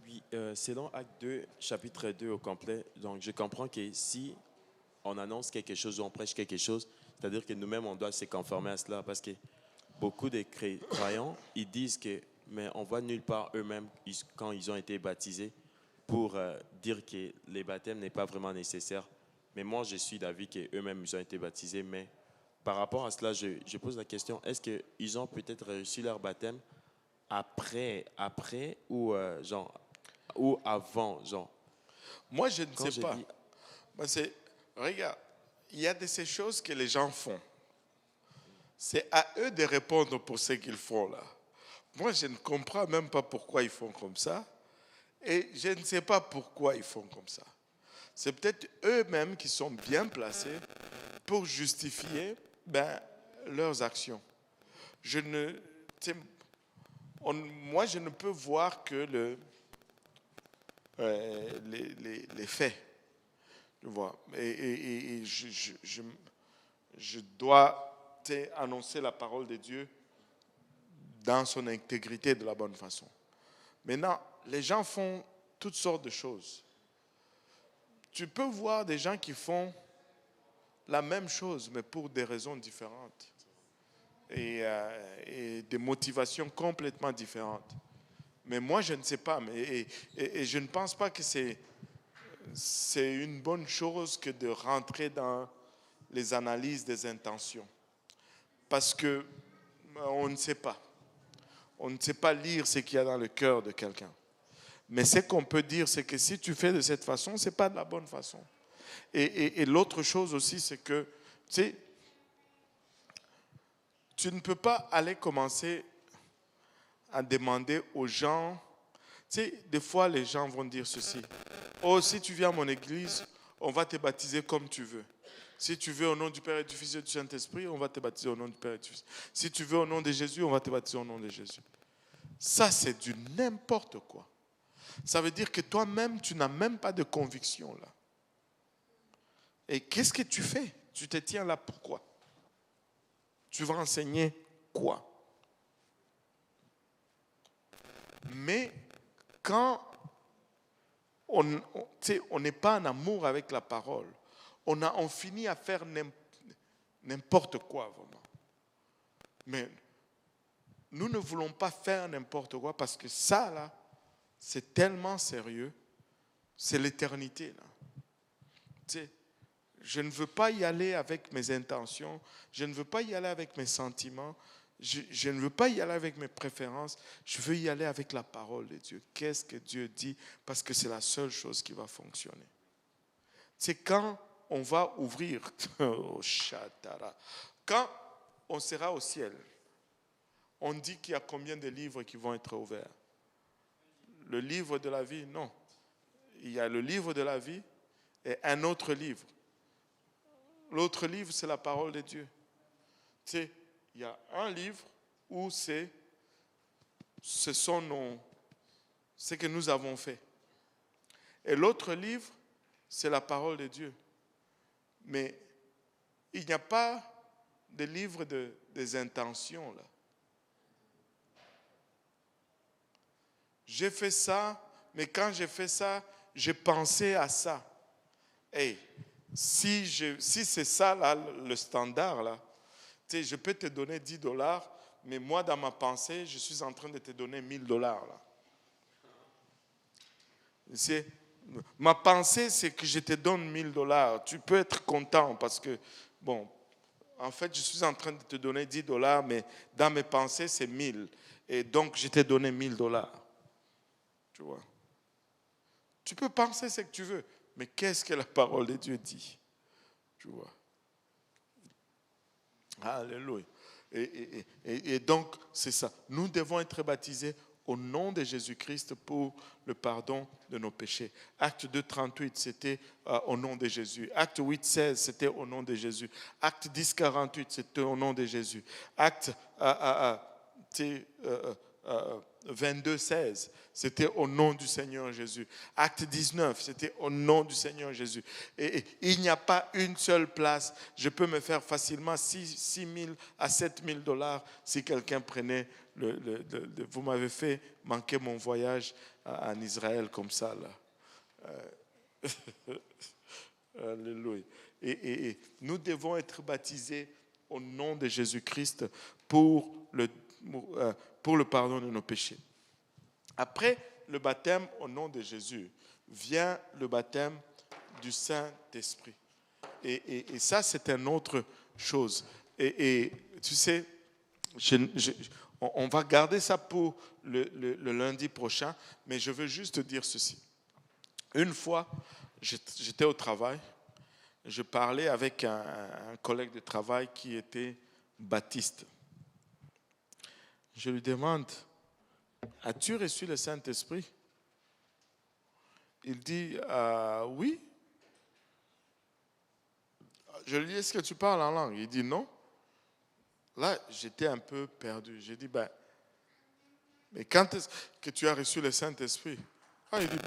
Oui, selon Acte 2, chapitre 2 au complet, donc je comprends que si on annonce quelque chose ou on prêche quelque chose, c'est-à-dire que nous-mêmes, on doit se conformer à cela, parce que beaucoup de croyants, ils disent que, mais on voit nulle part eux-mêmes, quand ils ont été baptisés, pour dire que les baptêmes n'est pas vraiment nécessaire. Mais moi, je suis d'avis qu'eux-mêmes, ils ont été baptisés. Mais par rapport à cela, je pose la question, est-ce qu'ils ont peut-être reçu leur baptême après ou, ou avant, genre? Moi, je ne Quand sais pas. Regarde, il y a de ces choses que les gens font. C'est à eux de répondre pour ce qu'ils font là. Moi, je ne comprends même pas pourquoi ils font comme ça. Et je ne sais pas pourquoi ils font comme ça. C'est peut-être eux-mêmes qui sont bien placés pour justifier leurs actions. Moi, je ne peux voir que les faits. Tu vois. Et je dois annoncer la parole de Dieu dans son intégrité de la bonne façon. Maintenant, les gens font toutes sortes de choses. Tu peux voir des gens qui font la même chose, mais pour des raisons différentes. Et des motivations complètement différentes. Mais moi, je ne sais pas. Et je ne pense pas que c'est une bonne chose que de rentrer dans les analyses des intentions. Parce que on ne sait pas. On ne sait pas lire ce qu'il y a dans le cœur de quelqu'un. Mais ce qu'on peut dire, c'est que si tu fais de cette façon, ce n'est pas de la bonne façon. Et l'autre chose aussi, c'est que, tu sais, tu ne peux pas aller commencer à demander aux gens. Tu sais, des fois, les gens vont dire ceci. Oh, si tu viens à mon église, on va te baptiser comme tu veux. Si tu veux au nom du Père et du Fils et du Saint-Esprit, on va te baptiser au nom du Père et du Fils. Si tu veux au nom de Jésus, on va te baptiser au nom de Jésus. Ça, c'est du n'importe quoi. Ça veut dire que toi-même, tu n'as même pas de conviction là. Et qu'est-ce que tu fais? Tu te tiens là pourquoi? Tu vas enseigner quoi? Mais quand on n'est pas en amour avec la parole, on finit à faire n'importe quoi vraiment. Mais nous ne voulons pas faire n'importe quoi parce que ça là, c'est tellement sérieux, c'est l'éternité là. Tu sais, je ne veux pas y aller avec mes intentions, je ne veux pas y aller avec mes sentiments, je ne veux pas y aller avec mes préférences, je veux y aller avec la parole de Dieu. Qu'est-ce que Dieu dit? Parce que c'est la seule chose qui va fonctionner. C'est quand on va ouvrir, quand on sera au ciel, on dit qu'il y a combien de livres qui vont être ouverts? Le livre de la vie, non. Il y a le livre de la vie et un autre livre. L'autre livre, c'est la parole de Dieu. Tu sais, il y a un livre où ce sont ce que nous avons fait. Et l'autre livre, c'est la parole de Dieu. Mais il n'y a pas de livre des intentions là. J'ai fait ça, mais quand j'ai fait ça, j'ai pensé à ça. Hey, si c'est ça là, le standard là, tu sais, je peux te donner $10, mais moi dans ma pensée, je suis en train de te donner $1000 là. Ma pensée, c'est que je te donne $1000. Tu peux être content parce que, bon, en fait, je suis en train de te donner $10, mais dans mes pensées, c'est 1000. Et donc, je t'ai donné $1000. Tu vois. Tu peux penser ce que tu veux, mais qu'est-ce que la parole de Dieu dit? Tu vois. Alléluia. Et donc, c'est ça. Nous devons être baptisés au nom de Jésus-Christ pour le pardon de nos péchés. Acte 2, 38, c'était au nom de Jésus. Acte 8, 16, c'était au nom de Jésus. Acte 10, 48, c'était au nom de Jésus. Acte 22, 16, c'était au nom du Seigneur Jésus. Acte 19, c'était au nom du Seigneur Jésus. Et il n'y a pas une seule place. Je peux me faire facilement 6 000 à 7 000 $ si quelqu'un prenait vous m'avez fait manquer mon voyage en Israël comme ça là. Alléluia. Et nous devons être baptisés au nom de Jésus-Christ pour le pardon de nos péchés. Après le baptême au nom de Jésus, vient le baptême du Saint-Esprit. Et ça, c'est une autre chose. Et tu sais, on va garder ça pour le lundi prochain, mais je veux juste dire ceci. Une fois, j'étais au travail, je parlais avec un collègue de travail qui était baptiste. Je lui demande, as-tu reçu le Saint-Esprit? Il dit, oui. Je lui dis, est-ce que tu parles en langue? Il dit, non. Là, j'étais un peu perdu. J'ai dit, mais quand est-ce que tu as reçu le Saint-Esprit? Il dit,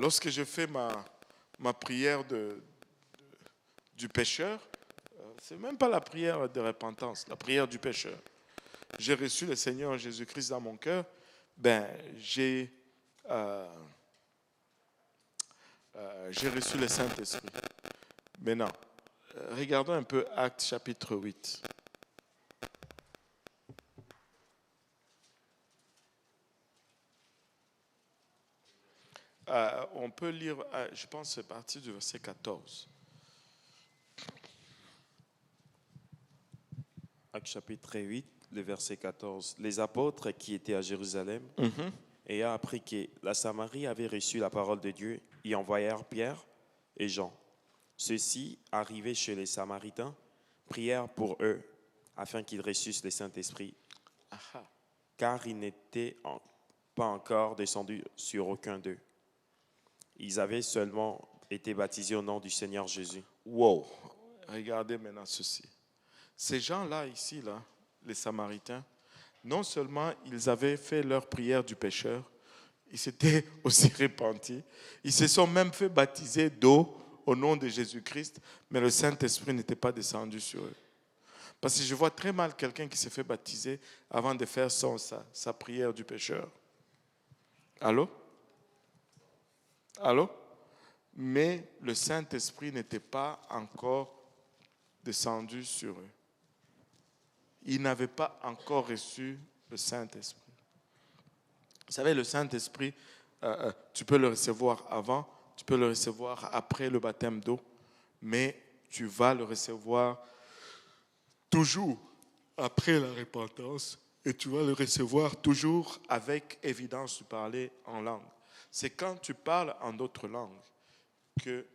lorsque je fais ma prière du pécheur, c'est même pas la prière de repentance, la prière du pécheur. J'ai reçu le Seigneur Jésus-Christ dans mon cœur, j'ai reçu le Saint-Esprit. Maintenant, regardons un peu Actes chapitre 8. On peut lire, je pense, c'est parti du verset 14. Actes chapitre 8, le verset 14. Les apôtres qui étaient à Jérusalem, ayant appris que la Samarie avait reçu la parole de Dieu, y envoyèrent Pierre et Jean. Ceux-ci, arrivés chez les Samaritains, prièrent pour eux, afin qu'ils reçussent le Saint-Esprit, car ils n'étaient pas encore descendus sur aucun d'eux. Ils avaient seulement été baptisés au nom du Seigneur Jésus. Wow! Regardez maintenant ceci. Ces gens-là, ici, là, les Samaritains, non seulement ils avaient fait leur prière du pécheur, ils s'étaient aussi repentis, ils se sont même fait baptiser d'eau au nom de Jésus-Christ, mais le Saint-Esprit n'était pas descendu sur eux. Parce que je vois très mal quelqu'un qui s'est fait baptiser avant de faire sa prière du pécheur. Allô? Allô? Mais le Saint-Esprit n'était pas encore descendu sur eux. Ils n'avaient pas encore reçu le Saint-Esprit. Vous savez, le Saint-Esprit, tu peux le recevoir avant, tu peux le recevoir après le baptême d'eau, mais tu vas le recevoir toujours après la repentance et tu vas le recevoir toujours avec évidence de parler en langue. C'est quand tu parles en d'autres langues que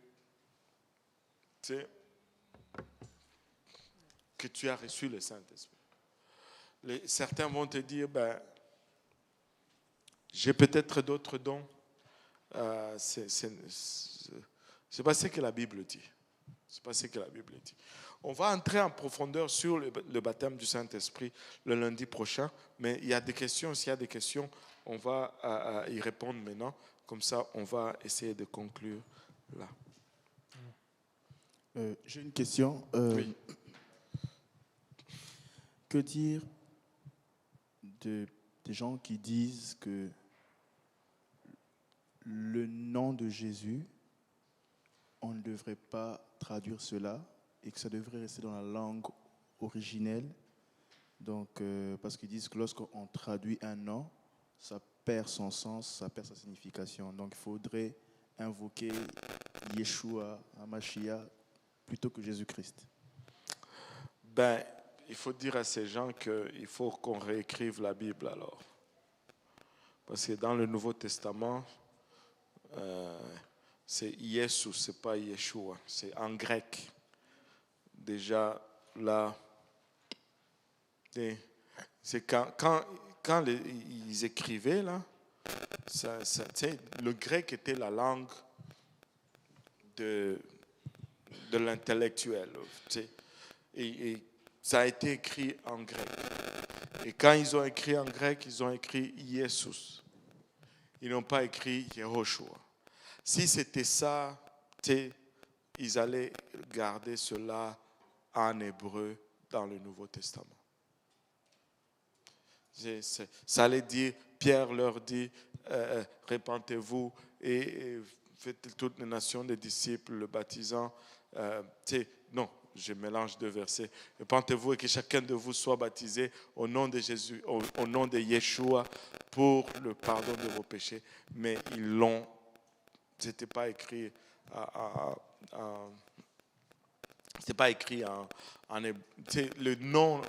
tu as reçu le Saint-Esprit. Certains vont te dire, j'ai peut-être d'autres dons. Ce n'est pas ce que la Bible dit. C'est pas ce que la Bible dit. On va entrer en profondeur sur le baptême du Saint-Esprit le lundi prochain, mais il y a des questions. S'il y a des questions, on va y répondre maintenant. Comme ça, on va essayer de conclure là. J'ai une question. Oui. Que dire des gens qui disent que le nom de Jésus, on ne devrait pas traduire cela et que ça devrait rester dans la langue originelle. Donc, parce qu'ils disent que lorsqu'on traduit un nom, ça perd son sens, ça perd sa signification. Donc, il faudrait invoquer Yeshua, Hamashiach, plutôt que Jésus-Christ. Il faut dire à ces gens qu'il faut qu'on réécrive la Bible alors. Parce que dans le Nouveau Testament, c'est Yesu, c'est pas Yeshua, c'est en grec. Déjà, là, c'est quand ils écrivaient, là, le grec était la langue de l'intellectuel. Et ça a été écrit en grec. Et quand ils ont écrit en grec, ils ont écrit Jesus. Ils n'ont pas écrit Yehoshua. Si c'était ça, ils allaient garder cela en hébreu dans le Nouveau Testament. Ça allait dire, Pierre leur dit, répentez-vous et faites toutes les nations des disciples, le baptisant. Non, je mélange deux versets. Répentez-vous et que chacun de vous soit baptisé au nom de Jésus, au nom de Yeshua, pour le pardon de vos péchés. Mais ils l'ont, c'était pas écrit c'était pas écrit en le nom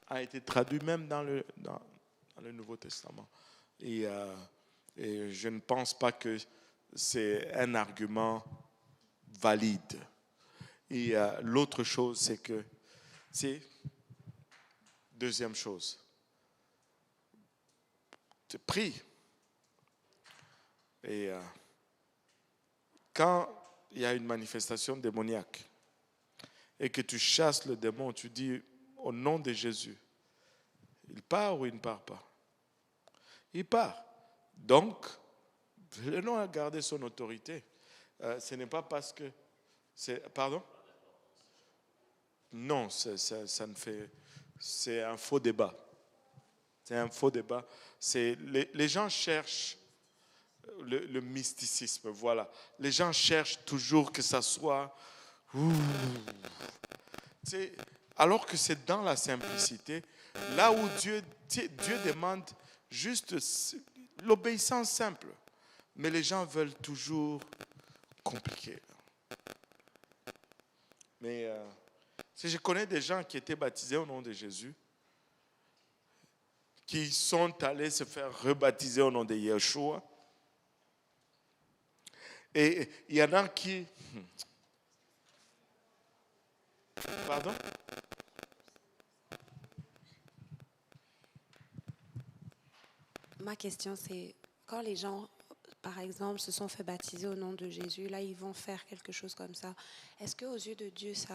a été traduit même dans le Nouveau Testament. Et je ne pense pas que c'est un argument valide. Et l'autre chose, c'est que, deuxième chose, tu pries. Et quand il y a une manifestation démoniaque et que tu chasses le démon, tu dis au nom de Jésus, il part ou il ne part pas? Il part. Donc, le nom a gardé son autorité. Ce n'est pas parce que... Pardon? Non, ça ne fait... C'est un faux débat. C'est un faux débat. Les gens cherchent le mysticisme, voilà. Les gens cherchent toujours que ça soit... ouh. Alors que c'est dans la simplicité, là où Dieu demande juste l'obéissance simple. Mais les gens veulent toujours compliquer. Mais je connais des gens qui étaient baptisés au nom de Jésus, qui sont allés se faire rebaptiser au nom de Yeshua. Et il y en a qui... Pardon? Ma question, c'est quand les gens, par exemple, se sont fait baptiser au nom de Jésus, là, ils vont faire quelque chose comme ça. Est-ce qu'aux yeux de Dieu, je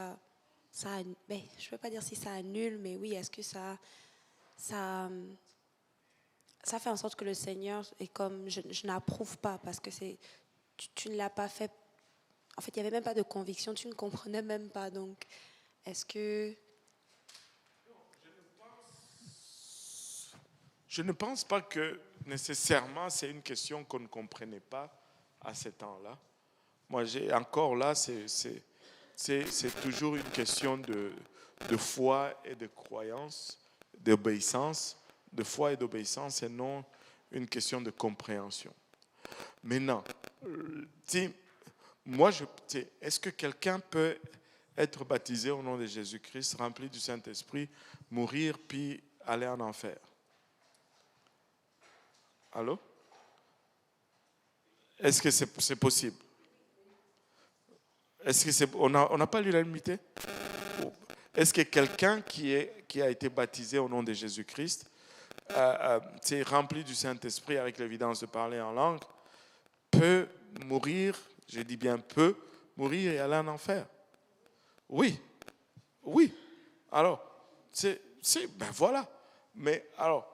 ne peux pas dire si ça annule, mais oui, est-ce que ça fait en sorte que le Seigneur est comme, je n'approuve pas parce que tu ne l'as pas fait. En fait, il n'y avait même pas de conviction, tu ne comprenais même pas. Donc, est-ce que... Je ne pense pas que nécessairement c'est une question qu'on ne comprenait pas à ce temps-là. Moi, encore là, c'est toujours une question de foi et de croyance, d'obéissance, de foi et d'obéissance, et non une question de compréhension. Maintenant, est-ce que quelqu'un peut être baptisé au nom de Jésus-Christ, rempli du Saint-Esprit, mourir puis aller en enfer? Allô? Est-ce que c'est possible? Est-ce que on n'a pas l'unanimité? Est-ce que quelqu'un qui a été baptisé au nom de Jésus-Christ, rempli du Saint-Esprit avec l'évidence de parler en langue, peut mourir, je dis bien peut, mourir et aller en enfer? Oui. Oui. Alors, ben voilà. Mais alors,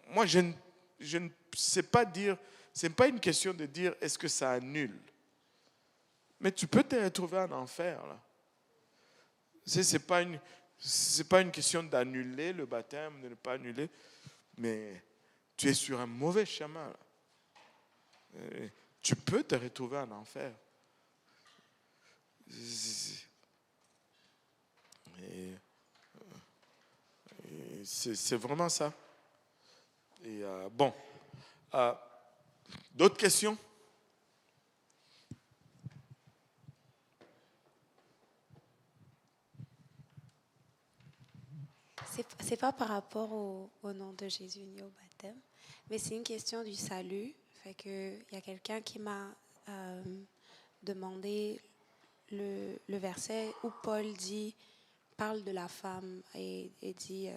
moi, je ne sais pas dire, ce n'est pas une question de dire est-ce que ça annule. Mais tu peux te retrouver en enfer, là. Ce n'est pas une question d'annuler le baptême, de ne pas annuler, mais tu es sur un mauvais chemin, là. Tu peux te retrouver en enfer. C'est vraiment ça. Et bon. D'autres questions? C'est pas par rapport au nom de Jésus ni au baptême, mais c'est une question du salut. Fait que il y a quelqu'un qui m'a demandé le verset où Paul parle de la femme et dit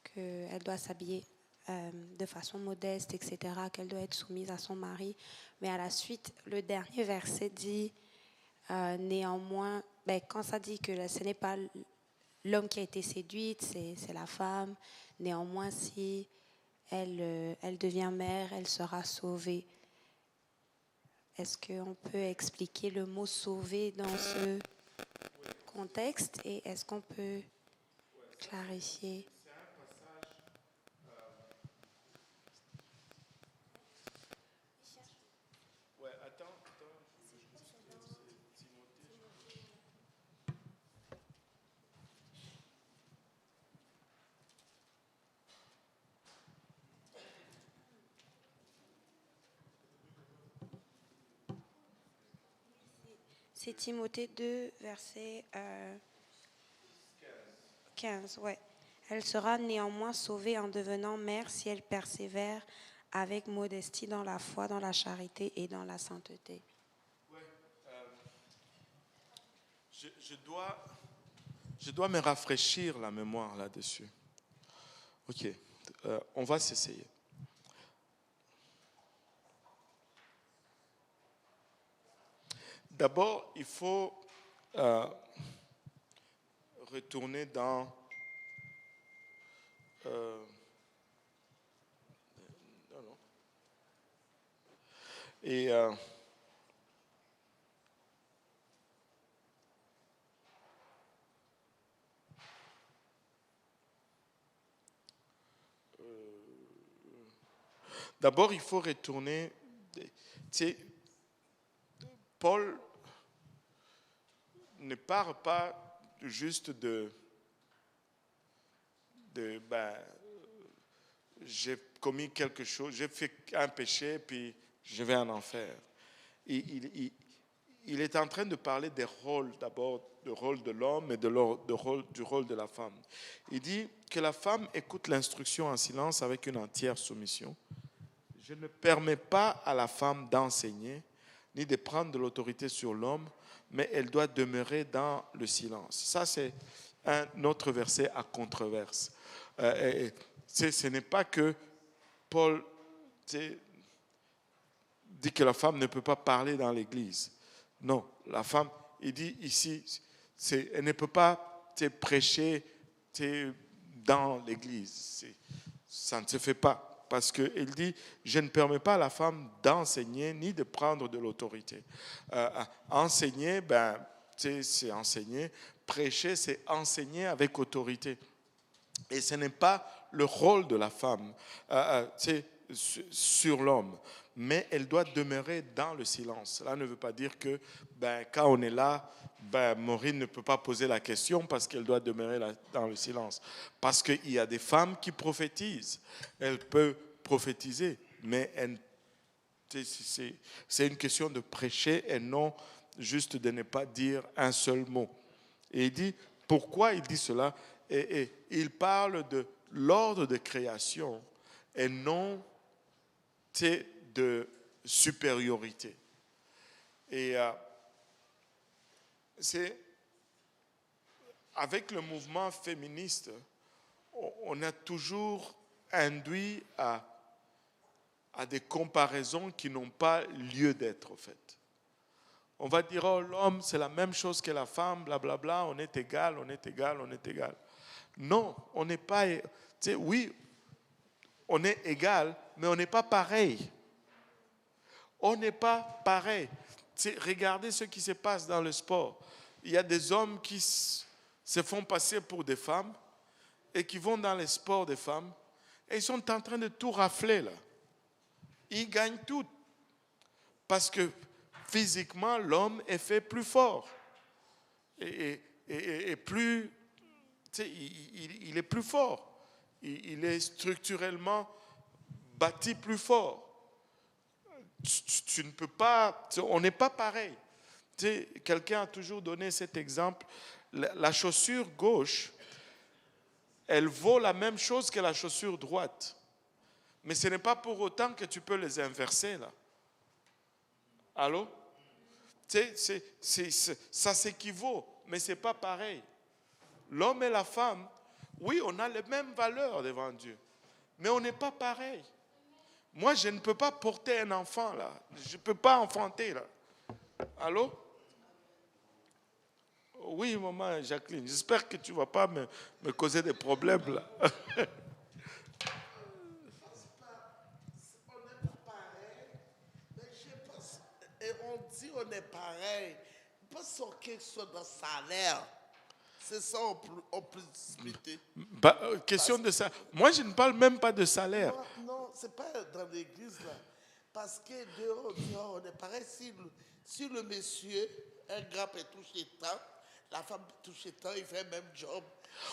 qu'elle doit s'habiller de façon modeste, etc., qu'elle doit être soumise à son mari. Mais à la suite, le dernier verset dit néanmoins, quand ça dit que ce n'est pas l'homme qui a été séduite, c'est la femme. Néanmoins, si elle devient mère, elle sera sauvée. Est-ce qu'on peut expliquer le mot sauver dans ce contexte et est-ce qu'on peut clarifier? C'est Timothée 2, verset 15. Ouais. Elle sera néanmoins sauvée en devenant mère si elle persévère avec modestie dans la foi, dans la charité et dans la sainteté. Ouais, je dois me rafraîchir la mémoire là-dessus. Ok, on va s'essayer. D'abord, il faut retourner dans non. Et D'abord, il faut retourner. Tu sais, Paul ne parle pas juste de j'ai commis quelque chose, j'ai fait un péché, puis je vais en enfer. Il est en train de parler des rôles, d'abord, du rôle de l'homme et du rôle de la femme. Il dit que la femme écoute l'instruction en silence avec une entière soumission. Je ne permets pas à la femme d'enseigner, ni de prendre de l'autorité sur l'homme, mais elle doit demeurer dans le silence. Ça, c'est un autre verset à controverse. Ce n'est pas que Paul dit que la femme ne peut pas parler dans l'église. Non, la femme, il dit ici, elle ne peut pas prêcher dans l'église. Ça ne se fait pas. Parce qu'il dit, je ne permets pas à la femme d'enseigner ni de prendre de l'autorité. Enseigner, c'est enseigner. Prêcher, c'est enseigner avec autorité. Et ce n'est pas le rôle de la femme sur l'homme, mais elle doit demeurer dans le silence. Cela ne veut pas dire que quand on est là, Maureen ne peut pas poser la question parce qu'elle doit demeurer dans le silence. Parce qu'il y a des femmes qui prophétisent. Elle peut prophétiser, mais c'est une question de prêcher et non juste de ne pas dire un seul mot. Et il dit, pourquoi il dit cela? Et il parle de l'ordre de création et non de supériorité. Et c'est avec le mouvement féministe, on a toujours induit à des comparaisons qui n'ont pas lieu d'être, en fait. On va dire, oh, l'homme, c'est la même chose que la femme, blablabla, on est égal, on est égal, on est égal. Non, on n'est pas... Oui, on est égal, mais on n'est pas pareil. On n'est pas pareil. Regardez ce qui se passe dans le sport. Il y a des hommes qui se font passer pour des femmes et qui vont dans les sports des femmes et ils sont en train de tout rafler là. Ils gagnent tout. Parce que physiquement, l'homme est fait plus fort. Et plus... Il est plus fort. Il est structurellement bâti plus fort. Tu ne peux pas... On n'est pas pareil. Quelqu'un a toujours donné cet exemple. La chaussure gauche, elle vaut la même chose que la chaussure droite. Mais ce n'est pas pour autant que tu peux les inverser, là. Allô? Ça s'équivaut, mais ce n'est pas pareil. L'homme et la femme, oui, on a les mêmes valeurs devant Dieu, mais on n'est pas pareil. Moi, je ne peux pas porter un enfant, là. Je ne peux pas enfanter, là. Allô? Oui, maman Jacqueline, j'espère que tu ne vas pas me causer des problèmes, là. Et on dit on est pareil. Pas sur quelque chose de salaire. C'est ça, on peut discuter. Question de ça. Moi, je ne parle même pas de salaire. Non, c'est pas dans l'église là. Parce que dehors, on est pareil. Si le monsieur, un gars peut toucher tant, la femme peut toucher tant, il fait le même job.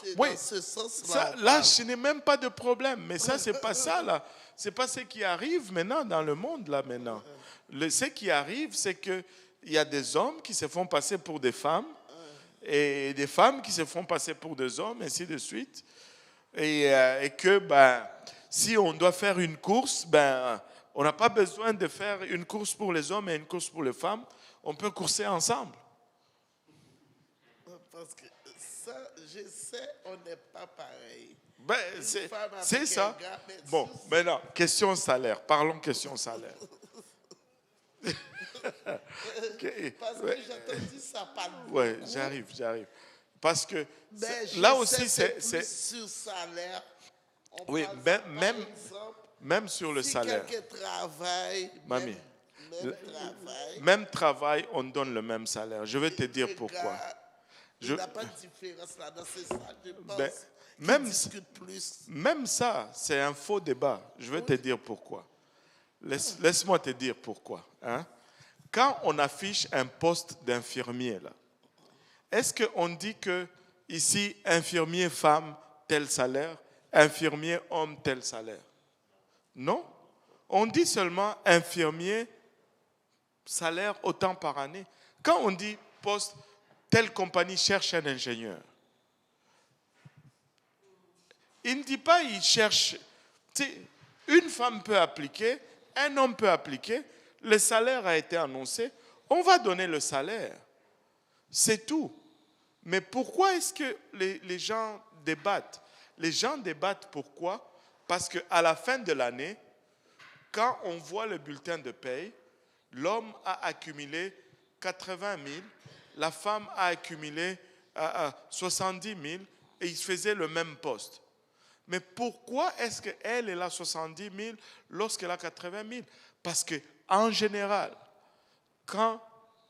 C'est oui, dans ce sens-là. Là, je n'ai même pas de problème. Mais ça, c'est pas ça là. C'est pas ce qui arrive maintenant dans le monde là maintenant. Ce qui arrive, c'est que il y a des hommes qui se font passer pour des femmes et des femmes qui se font passer pour des hommes, ainsi de suite. Et que si on doit faire une course, on n'a pas besoin de faire une course pour les hommes et une course pour les femmes. On peut courser ensemble. Parce que ça, je sais, on n'est pas pareil. C'est ça. Bon, maintenant, question salaire. Parlons question salaire. Parce que j'ai entendu ça parle beaucoup. Oui, j'arrive. Parce que là aussi, c'est sur salaire. Oui, même sur le salaire. Si quelqu'un travaille, Mamie, même travail, on donne le même salaire. Je vais te dire pourquoi. Il n'y a pas de différence là-dedans, c'est ça. Je pense même ça, c'est un faux débat. Je vais te dire pourquoi. Laisse-moi te dire pourquoi. Hein. Quand on affiche un poste d'infirmier, là, est-ce qu'on dit que ici, infirmier femme, tel salaire, infirmier homme, tel salaire? Non. On dit seulement infirmier, salaire autant par année. Quand on dit poste, telle compagnie cherche un ingénieur, il ne dit pas il cherche. Une femme peut appliquer, un homme peut appliquer, le salaire a été annoncé, on va donner le salaire. C'est tout. Mais pourquoi est-ce que les gens débattent? Les gens débattent pourquoi? Parce qu'à la fin de l'année, quand on voit le bulletin de paye, l'homme a accumulé 80 000, la femme a accumulé 70 000 et ils faisaient le même poste. Mais pourquoi est-ce qu'elle est là 70 000 lorsqu'elle a 80 000? Parce qu'en général, quand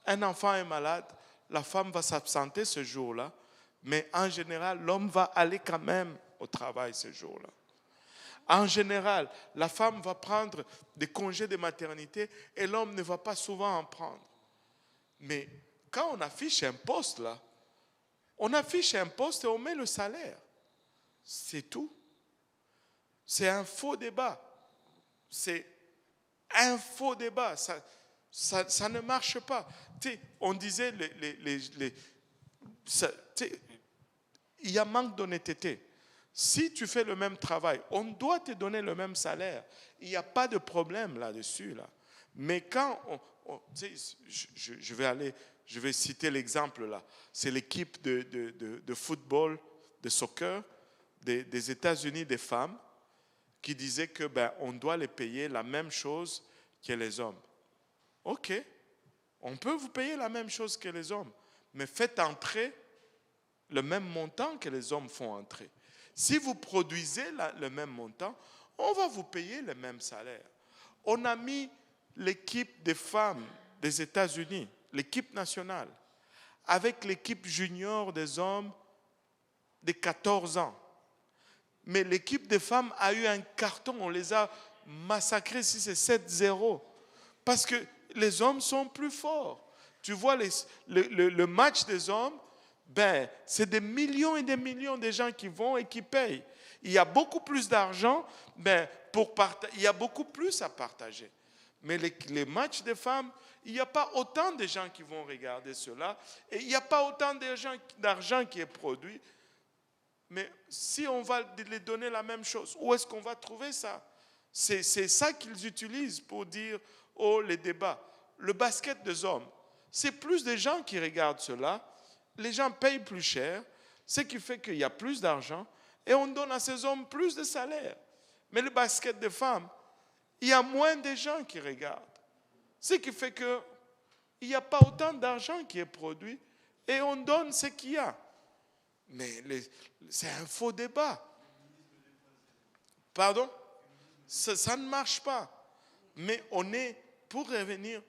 un enfant est malade, la femme va s'absenter ce jour-là, mais en général, l'homme va aller quand même au travail ce jour-là. En général, la femme va prendre des congés de maternité et l'homme ne va pas souvent en prendre. Mais quand on affiche un poste là, on affiche un poste et on met le salaire. C'est tout. C'est un faux débat. C'est un faux débat. Ça ne marche pas. On disait, il y a manque d'honnêteté. Si tu fais le même travail, on doit te donner le même salaire. Il n'y a pas de problème là-dessus. Là. Mais quand je vais citer l'exemple là. C'est l'équipe de football, de soccer des États-Unis des femmes qui disait que on doit les payer la même chose que les hommes. Ok, on peut vous payer la même chose que les hommes, mais faites entrer le même montant que les hommes font entrer. Si vous produisez le même montant, on va vous payer le même salaire. On a mis l'équipe des femmes des États-Unis, l'équipe nationale, avec l'équipe junior des hommes de 14 ans. Mais l'équipe des femmes a eu un carton, on les a massacrés si c'est 7-0. Parce que les hommes sont plus forts. Tu vois, le match des hommes, c'est des millions et des millions de gens qui vont et qui payent. Il y a beaucoup plus d'argent, il y a beaucoup plus à partager. Mais les matchs des femmes, il n'y a pas autant de gens qui vont regarder cela et il n'y a pas autant d'argent qui est produit. Mais si on va les donner la même chose, où est-ce qu'on va trouver ça? C'est ça qu'ils utilisent pour dire, les débats. Le basket des hommes, c'est plus de gens qui regardent cela. Les gens payent plus cher, ce qui fait qu'il y a plus d'argent et on donne à ces hommes plus de salaire. Mais le basket des femmes, il y a moins de gens qui regardent. Ce qui fait qu'il n'y a pas autant d'argent qui est produit et on donne ce qu'il y a. Mais c'est un faux débat. Pardon? Ça ne marche pas. Mais pour revenir,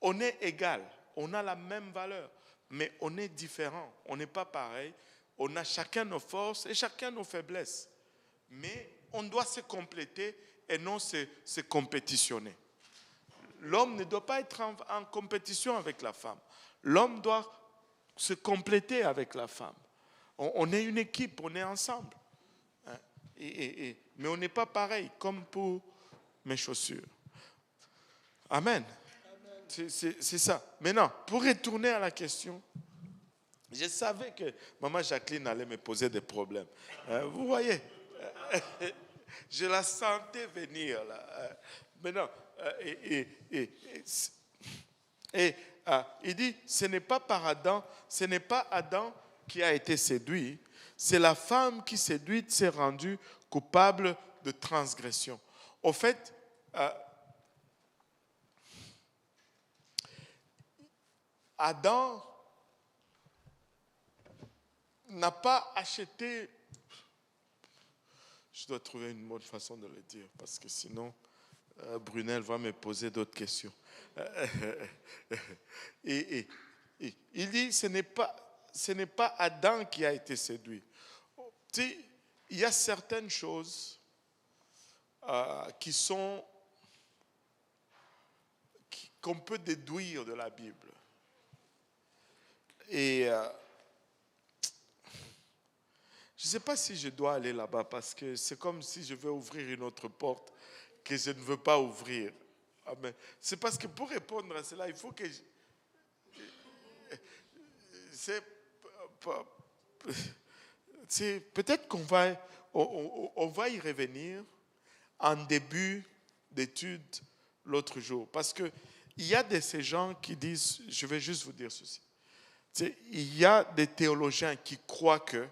on est égal. On a la même valeur. Mais on est différent. On n'est pas pareil. On a chacun nos forces et chacun nos faiblesses. Mais on doit se compléter et non se compétitionner. L'homme ne doit pas être en compétition avec la femme. L'homme doit se compléter avec la femme. On est une équipe, on est ensemble. Mais on n'est pas pareil, comme pour mes chaussures. Amen. C'est ça. Maintenant, pour retourner à la question, je savais que Maman Jacqueline allait me poser des problèmes. Vous voyez, je la sentais venir là. Maintenant, il dit, ce n'est pas par Adam, ce n'est pas Adam qui a été séduit, c'est la femme qui séduite s'est rendue coupable de transgression. Au fait, Adam n'a pas acheté, je dois trouver une bonne façon de le dire, parce que sinon, Brunel va me poser d'autres questions. Et il dit, ce n'est pas Adam qui a été séduit. Tu sais, il y a certaines choses qu'on peut déduire de la Bible. Et je ne sais pas si je dois aller là-bas parce que c'est comme si je veux ouvrir une autre porte que je ne veux pas ouvrir. Amen. C'est parce que pour répondre à cela, il faut que peut-être qu'on va, on va y revenir en début d'étude l'autre jour. Parce qu'il y a de ces gens qui disent, je vais juste vous dire ceci. Il y a des théologiens qui croient que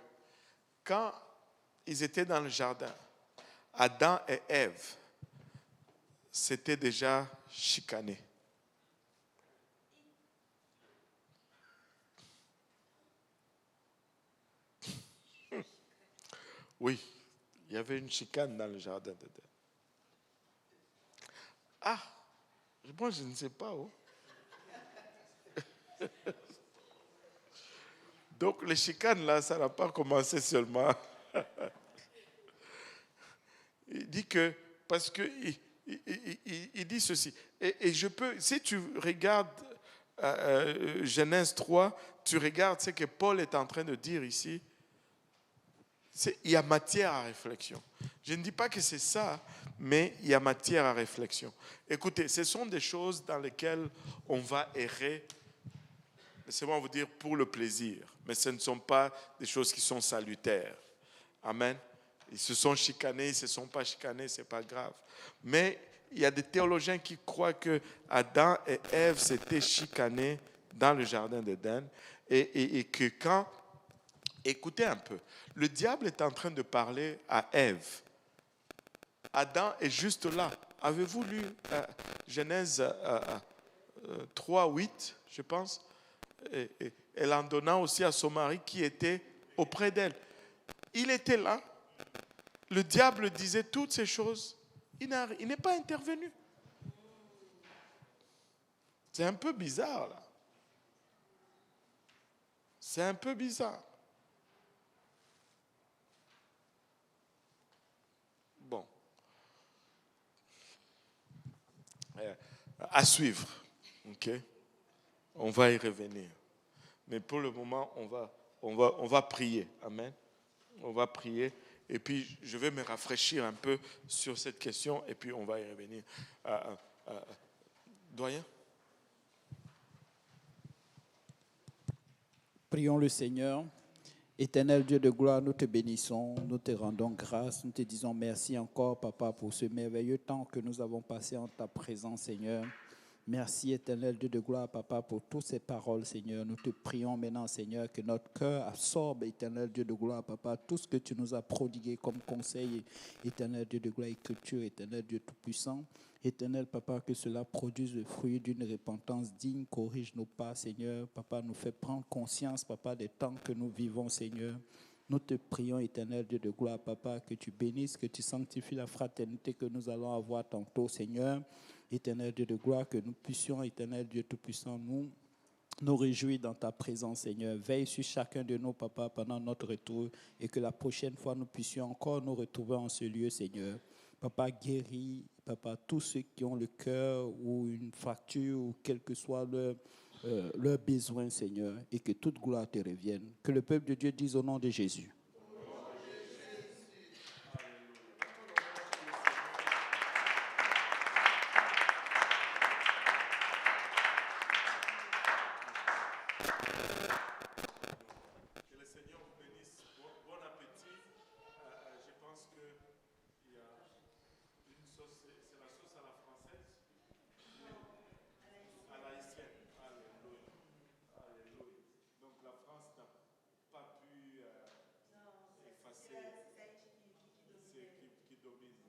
quand ils étaient dans le jardin, Adam et Ève s'étaient déjà chicanés. Oui, il y avait une chicane dans le jardin d'Éden. Ah, moi je ne sais pas où. Donc les chicanes là, ça n'a pas commencé seulement. Il dit que, parce que il dit ceci, et je peux, si tu regardes Genèse 3, tu regardes ce que Paul est en train de dire ici, il y a matière à réflexion. Je ne dis pas que c'est ça, mais il y a matière à réflexion. Écoutez, ce sont des choses dans lesquelles on va errer, laissez-moi vous dire, pour le plaisir, mais ce ne sont pas des choses qui sont salutaires. Amen. Ils se sont chicanés, ils ne se sont pas chicanés, ce n'est pas grave. Mais il y a des théologiens qui croient que Adam et Ève s'étaient chicanés dans le jardin d'Éden et que quand, écoutez un peu, le diable est en train de parler à Ève. Adam est juste là. Avez-vous lu Genèse 3, 8, je pense? Et elle en donna aussi à son mari qui était auprès d'elle. Il était là. Le diable disait toutes ces choses. Il n'est pas intervenu. C'est un peu bizarre, là. C'est un peu bizarre. Bon. À suivre. OK? On va y revenir. Mais pour le moment, on va prier. Amen. On va prier. Et puis, je vais me rafraîchir un peu sur cette question. Et puis, on va y revenir. Doyen? Prions le Seigneur. Éternel Dieu de gloire, nous te bénissons, nous te rendons grâce, nous te disons merci encore, Papa, pour ce merveilleux temps que nous avons passé en ta présence, Seigneur. Merci, éternel Dieu de gloire, Papa, pour toutes ces paroles, Seigneur. Nous te prions maintenant, Seigneur, que notre cœur absorbe, éternel Dieu de gloire, Papa, tout ce que tu nous as prodigué comme conseil, éternel Dieu de gloire, écriture, éternel Dieu tout-puissant. Éternel, Papa, que cela produise le fruit d'une repentance digne, corrige nos pas, Seigneur. Papa, nous fait prendre conscience, Papa, des temps que nous vivons, Seigneur. Nous te prions, éternel Dieu de gloire, Papa, que tu bénisses, que tu sanctifies la fraternité que nous allons avoir tantôt, Seigneur. Éternel Dieu de gloire, que nous puissions, éternel Dieu tout-puissant, nous réjouir dans ta présence, Seigneur. Veille sur chacun de nous, Papa, pendant notre retour et que la prochaine fois, nous puissions encore nous retrouver en ce lieu, Seigneur. Papa, guéris, Papa, tous ceux qui ont le cœur ou une fracture ou quel que soit leur besoin, Seigneur, et que toute gloire te revienne. Que le peuple de Dieu dise au nom de Jésus. Qui domine.